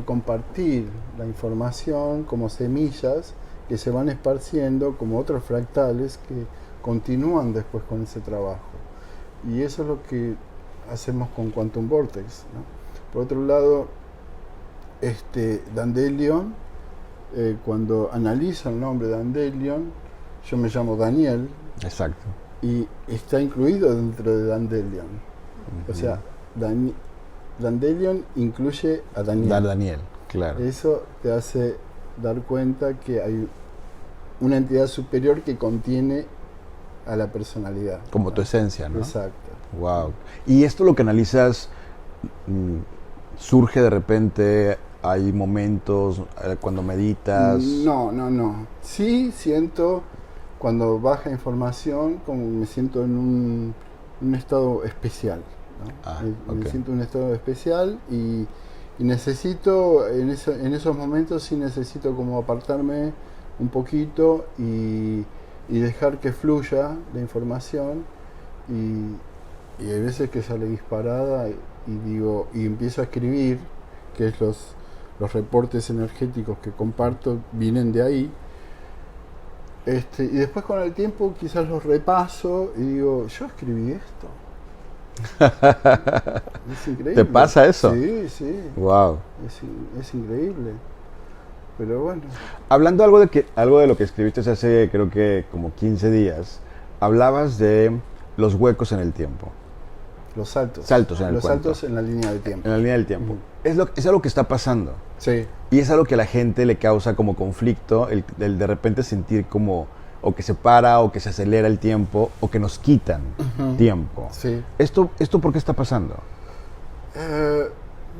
compartir la información como semillas que se van esparciendo como otros fractales que continúan después con ese trabajo. Y eso es lo que hacemos con Quantum Vortex, ¿no? Por otro lado, Dandelion, cuando analizo el nombre Dandelion, yo me llamo Daniel. Exacto. Y está incluido dentro de Dandelion. Uh-huh. O sea, Dandelion incluye a Daniel. Daniel, claro. Eso te hace dar cuenta que hay una entidad superior que contiene a la personalidad. Como tu esencia, ¿no? Exacto. Wow. ¿Y esto lo que analizas surge de repente? ¿Hay momentos cuando meditas? No. Sí siento cuando baja información, como me siento en un estado especial, ¿no? Me siento en un estado especial y necesito, en esos momentos sí necesito como apartarme un poquito y dejar que fluya la información y hay veces que sale disparada y empiezo a escribir, que es los reportes energéticos que comparto vienen de ahí. Y después con el tiempo quizás los repaso y digo, yo escribí esto. Es increíble. ¿Te pasa eso? Sí, sí. Wow. Es increíble. Pero bueno. Hablando algo de lo que escribiste hace creo que como 15 días, hablabas de los huecos en el tiempo. Los saltos. Saltos en el Los cuento. saltos en la línea de tiempo. En la línea del tiempo. Es algo que está pasando. Sí. Y es algo que a la gente le causa como conflicto, el de repente sentir como, o que se para, o que se acelera el tiempo, o que nos quitan tiempo. Sí. ¿Esto por qué está pasando?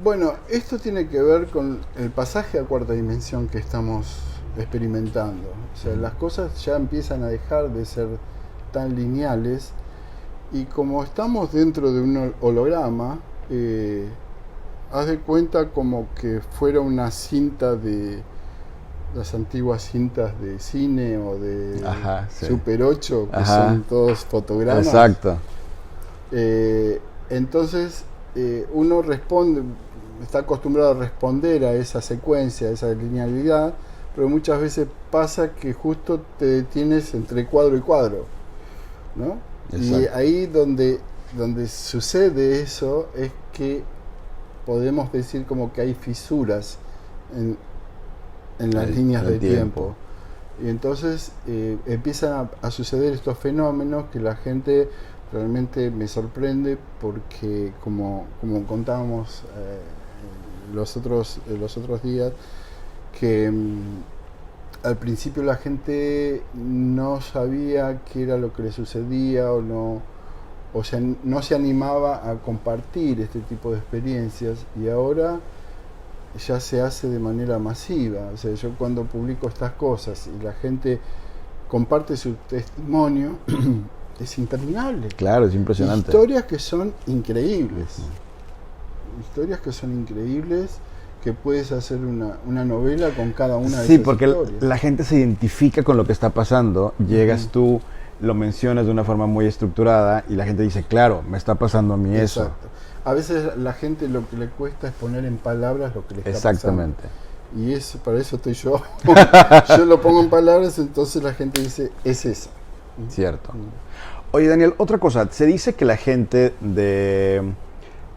Bueno, esto tiene que ver con el pasaje a cuarta dimensión que estamos experimentando. O sea, las cosas ya empiezan a dejar de ser tan lineales y como estamos dentro de un holograma, haz de cuenta como que fuera una cinta de las antiguas cintas de cine o de Super 8, que son todos fotogramas. Exacto. Entonces, uno responde, está acostumbrado a responder a esa secuencia, a esa linealidad, pero muchas veces pasa que justo te detienes entre cuadro y cuadro, ¿no? Exacto. Y ahí donde sucede eso es que podemos decir como que hay fisuras en las líneas de tiempo. Y entonces empiezan a suceder estos fenómenos que la gente realmente me sorprende porque como contábamos los otros días, que al principio la gente no sabía qué era lo que le sucedía o sea, no se animaba a compartir este tipo de experiencias y ahora ya se hace de manera masiva. O sea, yo cuando publico estas cosas y la gente comparte su testimonio, es interminable. Claro, es impresionante. Historias que son increíbles. Historias que son increíbles, que puedes hacer una novela con cada una de esas porque historias. la gente se identifica con lo que está pasando, llegas tú, lo mencionas de una forma muy estructurada y la gente dice, claro, me está pasando a mí eso. Exacto. A veces la gente lo que le cuesta es poner en palabras lo que le está Exactamente. pasando. Y para eso estoy yo. Yo lo pongo en palabras, entonces la gente dice, es eso. Cierto. Oye, Daniel, otra cosa. Se dice que la gente de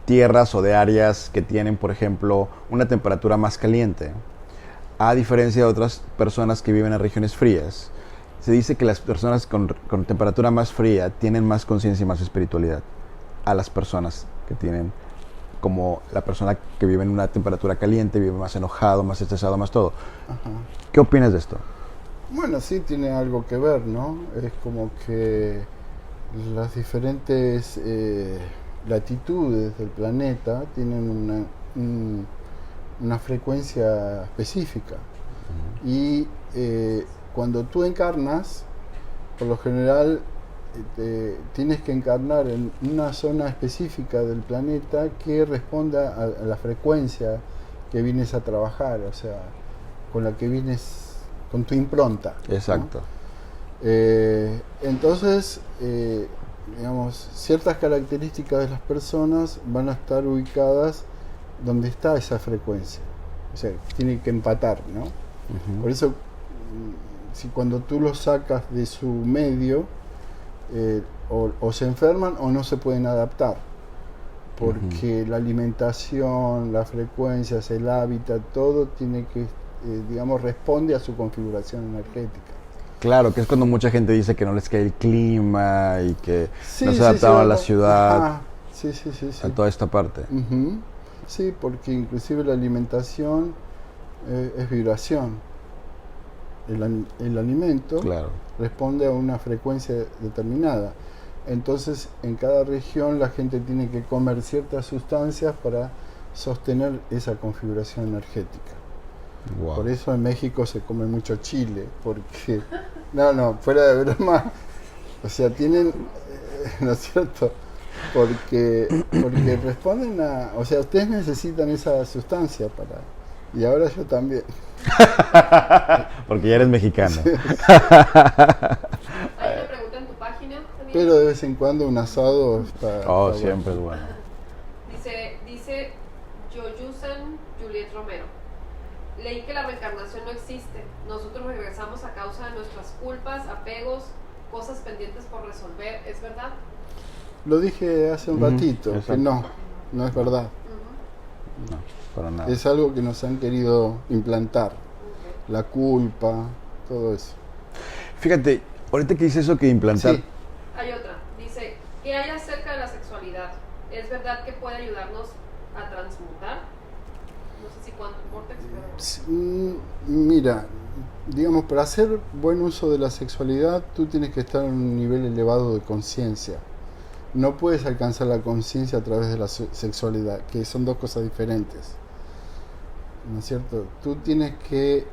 tierras o de áreas que tienen, por ejemplo, una temperatura más caliente, a diferencia de otras personas que viven en regiones frías, se dice que las personas con temperatura más fría tienen más conciencia y más espiritualidad a las personas que tienen, como la persona que vive en una temperatura caliente, vive más enojado, más estresado, más todo. Ajá. ¿Qué opinas de esto? Bueno, sí tiene algo que ver, ¿no? Es como que las diferentes latitudes del planeta tienen una frecuencia específica. Y cuando tú encarnas, por lo general tienes que encarnar en una zona específica del planeta que responda a la frecuencia que vienes a trabajar, o sea, con la que vienes, con tu impronta. Exacto. ¿No? Entonces, digamos, ciertas características de las personas van a estar ubicadas donde está esa frecuencia. O sea, tienen que empatar, ¿no? Por eso, si cuando tú los sacas de su medio, o se enferman o no se pueden adaptar, porque la alimentación, las frecuencias, el hábitat, todo tiene que, digamos, responde a su configuración energética. Claro, que es cuando mucha gente dice que no les cae el clima y que Sí, no se sí, adaptaban sí, a la ciudad, ajá. Sí. a toda esta parte. Sí, porque inclusive la alimentación es vibración. El alimento responde a una frecuencia determinada. Entonces, en cada región la gente tiene que comer ciertas sustancias para sostener esa configuración energética. Wow. Por eso en México se come mucho chile, porque, no, fuera de broma, o sea, tienen, ¿no es cierto? Porque responden o sea, ustedes necesitan esa sustancia Y ahora yo también. Porque ya eres mexicano. Hay una pregunta en tu página, Daniel. Pero de vez en cuando un asado está... Oh, está siempre bueno. es bueno. Dice Yoyusan Juliet Romero. Leí que la reencarnación no existe. Nosotros regresamos a causa de nuestras culpas, apegos, cosas pendientes por resolver. ¿Es verdad? Lo dije hace un Ujú, ratito, que exacto. no es verdad. Ujú. No, para nada. Es algo que nos han querido implantar. Ok. La culpa, todo eso. Fíjate, ahorita que dice eso que implantar, Sí. Hay otra. Dice, ¿qué hay acerca de la sexualidad? ¿Es verdad que puede ayudarnos a transmutar? No sé si Quantum Vortex, pero... Mira, digamos, para hacer buen uso de la sexualidad, tú tienes que estar en un nivel elevado de conciencia. No puedes alcanzar la conciencia a través de la sexualidad, que son dos cosas diferentes. ¿No es cierto? Tú tienes que...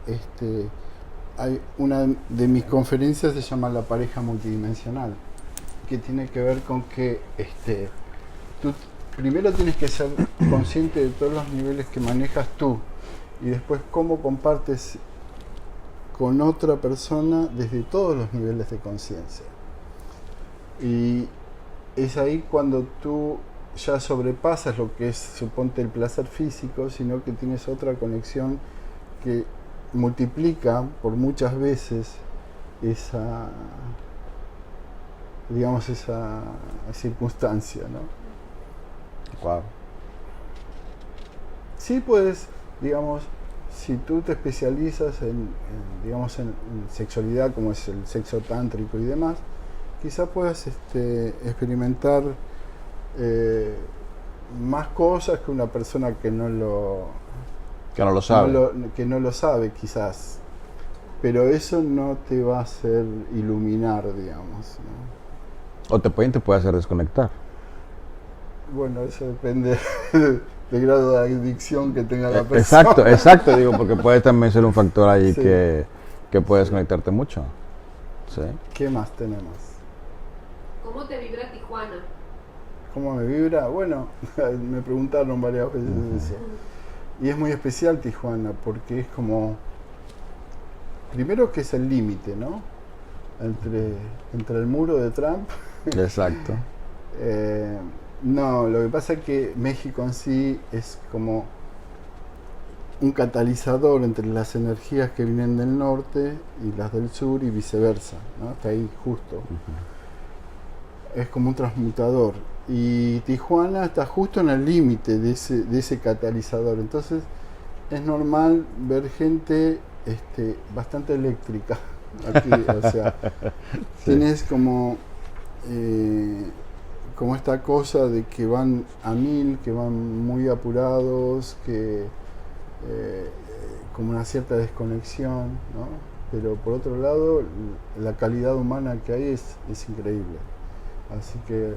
hay una de mis conferencias se llama La pareja multidimensional, que tiene que ver con que tú primero tienes que ser consciente de todos los niveles que manejas tú y después cómo compartes con otra persona desde todos los niveles de conciencia. Y es ahí cuando tú ya sobrepasas lo que es, suponte, el placer físico, sino que tienes otra conexión que multiplica por muchas veces esa, digamos, esa circunstancia, ¿no? wow. Sí puedes, digamos, si tú te especializas digamos, en sexualidad, como es el sexo tántrico y demás, quizá puedas experimentar más cosas que una persona que no lo sabe. que no lo sabe, quizás. Pero eso no te va a hacer iluminar, digamos, ¿no? O te puede hacer desconectar. Bueno, eso depende del grado de adicción que tenga la persona. Exacto, digo, porque puede también ser un factor ahí Sí. que puede desconectarte mucho. Sí. ¿Qué más tenemos? ¿Cómo te vibra Tijuana? ¿Cómo me vibra? Bueno, me preguntaron varias veces eso. Y es muy especial Tijuana, porque es como... Primero que es el límite, ¿no? Entre el muro de Trump. Exacto. No, lo que pasa es que México en sí es como un catalizador entre las energías que vienen del norte y las del sur y viceversa, ¿no? Está ahí justo. Es como un transmutador. Y Tijuana está justo en el límite de ese catalizador. Entonces es normal ver gente bastante eléctrica aquí. O sea, Sí. tienes como esta cosa de que van a 1000, que van muy apurados, que como una cierta desconexión, ¿no? Pero por otro lado, la calidad humana que hay es increíble. Así que...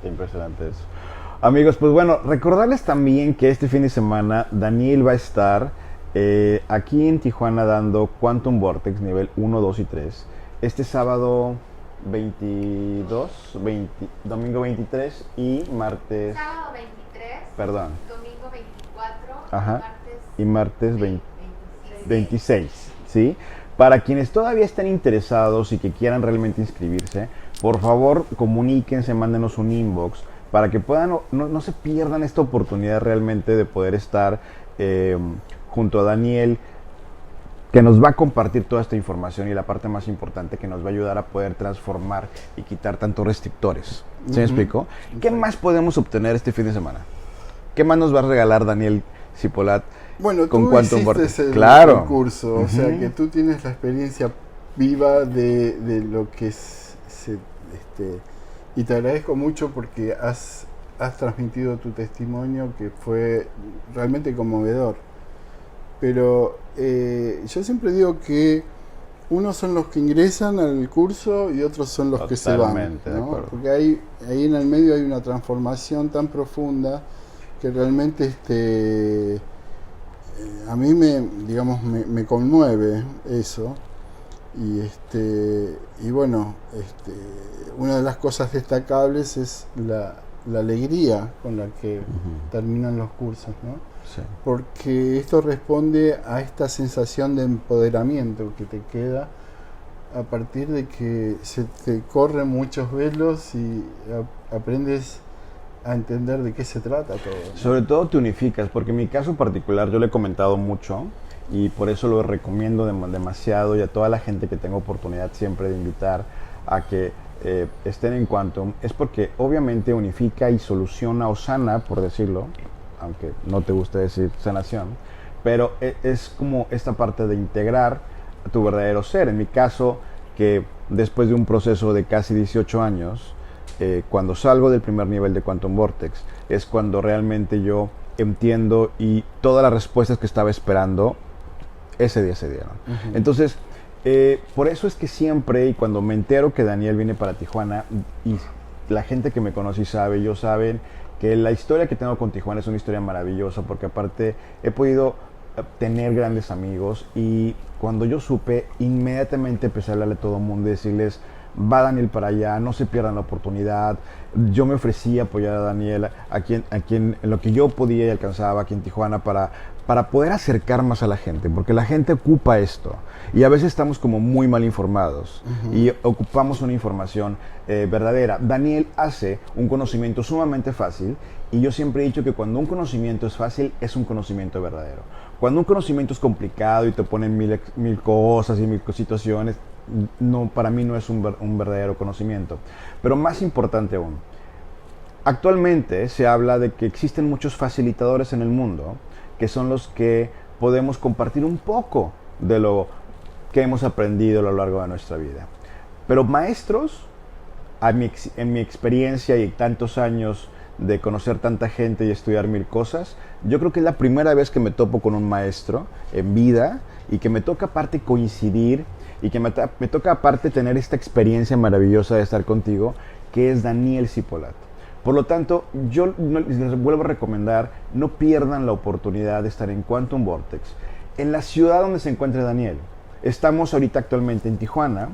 Impresionante eso. Amigos, pues bueno, recordarles también que este fin de semana Daniel va a estar aquí en Tijuana dando Quantum Vortex nivel 1, 2 y 3. Este sábado 22, domingo 23 y martes... Sábado 23, Perdón. domingo 24, Ajá. Y martes martes 26, ¿sí? Para quienes todavía estén interesados y que quieran realmente inscribirse, por favor comuníquense, mándenos un inbox para que puedan, no se pierdan esta oportunidad realmente de poder estar junto a Daniel, que nos va a compartir toda esta información y la parte más importante, que nos va a ayudar a poder transformar y quitar tantos restrictores. ¿Se me explicó? ¿Qué más podemos obtener este fin de semana? ¿Qué más nos va a regalar Daniel Cipolat? Bueno, con tú Quantum Vortex? hiciste Claro. el curso, o sea que tú tienes la experiencia viva de lo que es, y te agradezco mucho porque has transmitido tu testimonio que fue realmente conmovedor. Pero yo siempre digo que unos son los que ingresan al curso y otros son los que se van, Totalmente, de ¿no? acuerdo. Porque ahí en el medio hay una transformación tan profunda que realmente a mí me conmueve eso. Y bueno, una de las cosas destacables es la alegría con la que terminan los cursos, ¿no? Sí. Porque esto responde a esta sensación de empoderamiento que te queda a partir de que se te corren muchos velos y aprendes a entender de qué se trata todo, ¿no? Sobre todo te unificas, porque en mi caso particular yo le he comentado mucho y por eso lo recomiendo demasiado, y a toda la gente que tengo oportunidad siempre de invitar a que estén en Quantum, es porque obviamente unifica y soluciona o sana, por decirlo, aunque no te guste decir sanación, pero es como esta parte de integrar a tu verdadero ser. En mi caso, que después de un proceso de casi 18 años, cuando salgo del primer nivel de Quantum Vortex, es cuando realmente yo entiendo y todas las respuestas que estaba esperando, ese día se dieron. Entonces, por eso es que siempre, y cuando me entero que Daniel viene para Tijuana, y la gente que me conoce y sabe, ellos saben que la historia que tengo con Tijuana es una historia maravillosa, porque aparte he podido tener grandes amigos, y cuando yo supe, inmediatamente empecé a hablarle a todo el mundo y decirles: va Daniel para allá, no se pierdan la oportunidad. Yo me ofrecí a apoyar a Daniel, a quien en lo que yo podía y alcanzaba aquí en Tijuana, para poder acercar más a la gente, porque la gente ocupa esto, y a veces estamos como muy mal informados, y ocupamos una información verdadera. Daniel hace un conocimiento sumamente fácil, y yo siempre he dicho que cuando un conocimiento es fácil, es un conocimiento verdadero. Cuando un conocimiento es complicado y te ponen mil cosas y mil situaciones, no, para mí no es un verdadero conocimiento. Pero más importante aún, actualmente se habla de que existen muchos facilitadores en el mundo, que son los que podemos compartir un poco de lo que hemos aprendido a lo largo de nuestra vida. Pero maestros, en mi experiencia y tantos años de conocer tanta gente y estudiar mil cosas, yo creo que es la primera vez que me topo con un maestro en vida, y que me toca aparte coincidir, y que me toca aparte tener esta experiencia maravillosa de estar contigo, que es Daniel Cipolat. Por lo tanto, yo les vuelvo a recomendar, no pierdan la oportunidad de estar en Quantum Vortex, en la ciudad donde se encuentre Daniel. Estamos ahorita actualmente en Tijuana.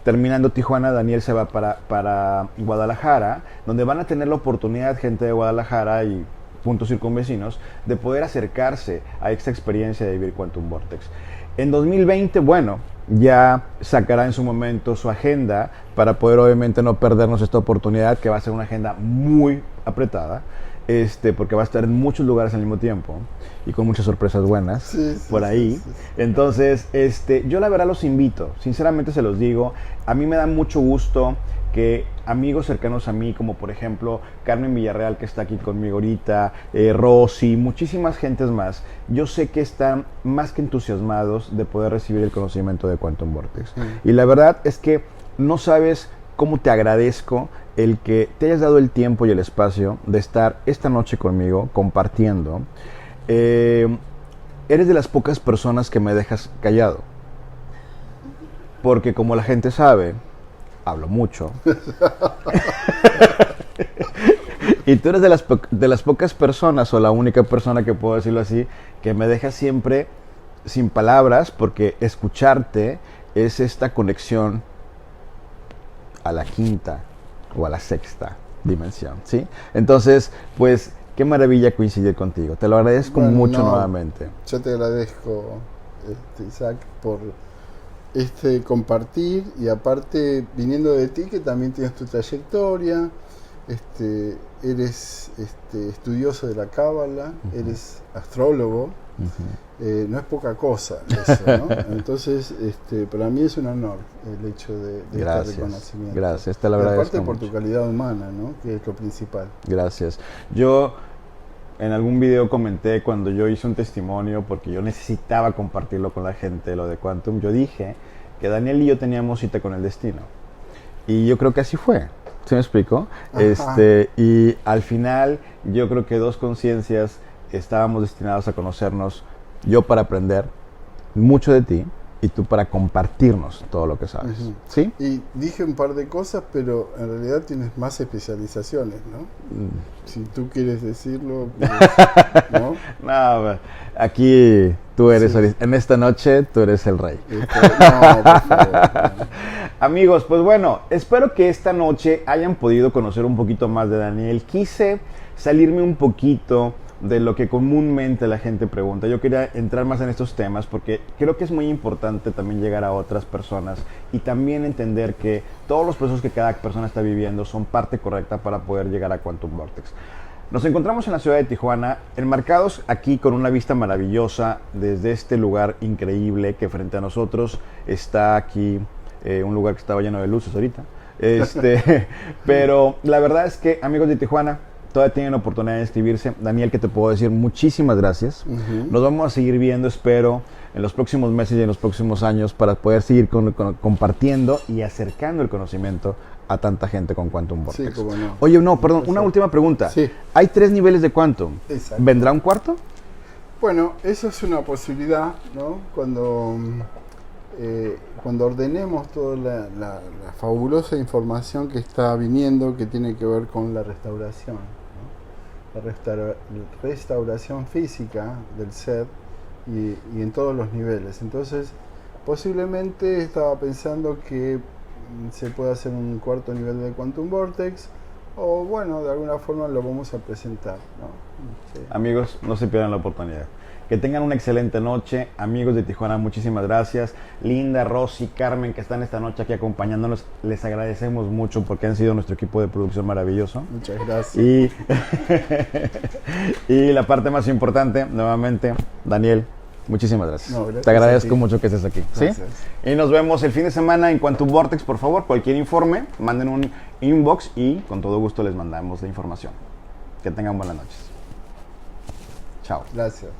Terminando Tijuana, Daniel se va para Guadalajara, donde van a tener la oportunidad, gente de Guadalajara y puntos circunvecinos, de poder acercarse a esta experiencia de vivir Quantum Vortex. En 2020, bueno, ya sacará en su momento su agenda para poder obviamente no perdernos esta oportunidad, que va a ser una agenda muy apretada, porque va a estar en muchos lugares al mismo tiempo y con muchas sorpresas buenas por ahí. Sí. Entonces, yo la verdad los invito, sinceramente se los digo, a mí me da mucho gusto que amigos cercanos a mí, como por ejemplo Carmen Villarreal, que está aquí conmigo ahorita, Rosy, muchísimas gentes más, yo sé que están más que entusiasmados de poder recibir el conocimiento de Quantum Vortex. Y la verdad es que no sabes cómo te agradezco el que te hayas dado el tiempo y el espacio de estar esta noche conmigo compartiendo. Eres de las pocas personas que me dejas callado, porque como la gente sabe, hablo mucho. Y tú eres de las pocas personas, o la única persona, que puedo decirlo así, que me deja siempre sin palabras, porque escucharte es esta conexión a la quinta o a la sexta dimensión, ¿sí? Entonces, pues, qué maravilla coincidir contigo. Te lo agradezco mucho nuevamente. Yo te agradezco, Isaac, por compartir, y aparte viniendo de ti, que también tienes tu trayectoria, eres estudioso de la Cábala, eres astrólogo, no es poca cosa eso, ¿no? Entonces, para mí es un honor el hecho de este reconocimiento. Gracias, te lo agradezco. Aparte por tu calidad humana, ¿no? Que es lo principal. Gracias. Yo en algún video comenté, cuando yo hice un testimonio, porque yo necesitaba compartirlo con la gente, lo de Quantum, yo dije que Daniel y yo teníamos cita con el destino. Y yo creo que así fue. ¿Sí me explico? Y al final yo creo que dos conciencias estábamos destinados a conocernos, yo para aprender mucho de ti y tú para compartirnos todo lo que sabes. ¿Sí? Y dije un par de cosas, pero en realidad tienes más especializaciones, ¿no? Si tú quieres decirlo, pues, ¿no? No, Aquí tú eres, Sí. en esta noche tú eres el rey. No, por favor. Amigos, pues bueno, espero que esta noche hayan podido conocer un poquito más de Daniel. Quise salirme un poquito de lo que comúnmente la gente pregunta. Yo quería entrar más en estos temas porque creo que es muy importante también llegar a otras personas y también entender que todos los procesos que cada persona está viviendo son parte correcta para poder llegar a Quantum Vortex. Nos encontramos en la ciudad de Tijuana, enmarcados aquí con una vista maravillosa desde este lugar increíble que frente a nosotros está aquí un lugar que estaba lleno de luces ahorita. Pero la verdad es que, amigos de Tijuana, todavía tienen oportunidad de inscribirse. Daniel, ¿qué te puedo decir? Muchísimas gracias. Nos vamos a seguir viendo, espero, en los próximos meses y en los próximos años para poder seguir compartiendo y acercando el conocimiento a tanta gente con Quantum Vortex. Sí, cómo no. Oye, no, perdón, una última pregunta. Sí. Hay 3 niveles de Quantum. Exacto. ¿Vendrá un cuarto? Bueno, eso es una posibilidad, ¿no? Cuando ordenemos toda la fabulosa información que está viniendo, que tiene que ver con la restauración, ¿no? La restauración física del ser y en todos los niveles. Entonces, posiblemente estaba pensando que se puede hacer un cuarto nivel de Quantum Vortex, o bueno, de alguna forma lo vamos a presentar, ¿no? Sí. Amigos, no se pierdan la oportunidad. Que tengan una excelente noche. Amigos de Tijuana, muchísimas gracias. Linda, Rosy, Carmen, que están esta noche aquí acompañándonos, les agradecemos mucho porque han sido nuestro equipo de producción maravilloso. Muchas gracias. Y, y la parte más importante, nuevamente, Daniel, muchísimas gracias. No, gracias te agradezco a ti. mucho que estés aquí. ¿sí? Gracias. Y nos vemos el fin de semana en Quantum Vortex. Por favor, cualquier informe, manden un inbox y con todo gusto les mandamos la información. Que tengan buenas noches. Chao. Gracias.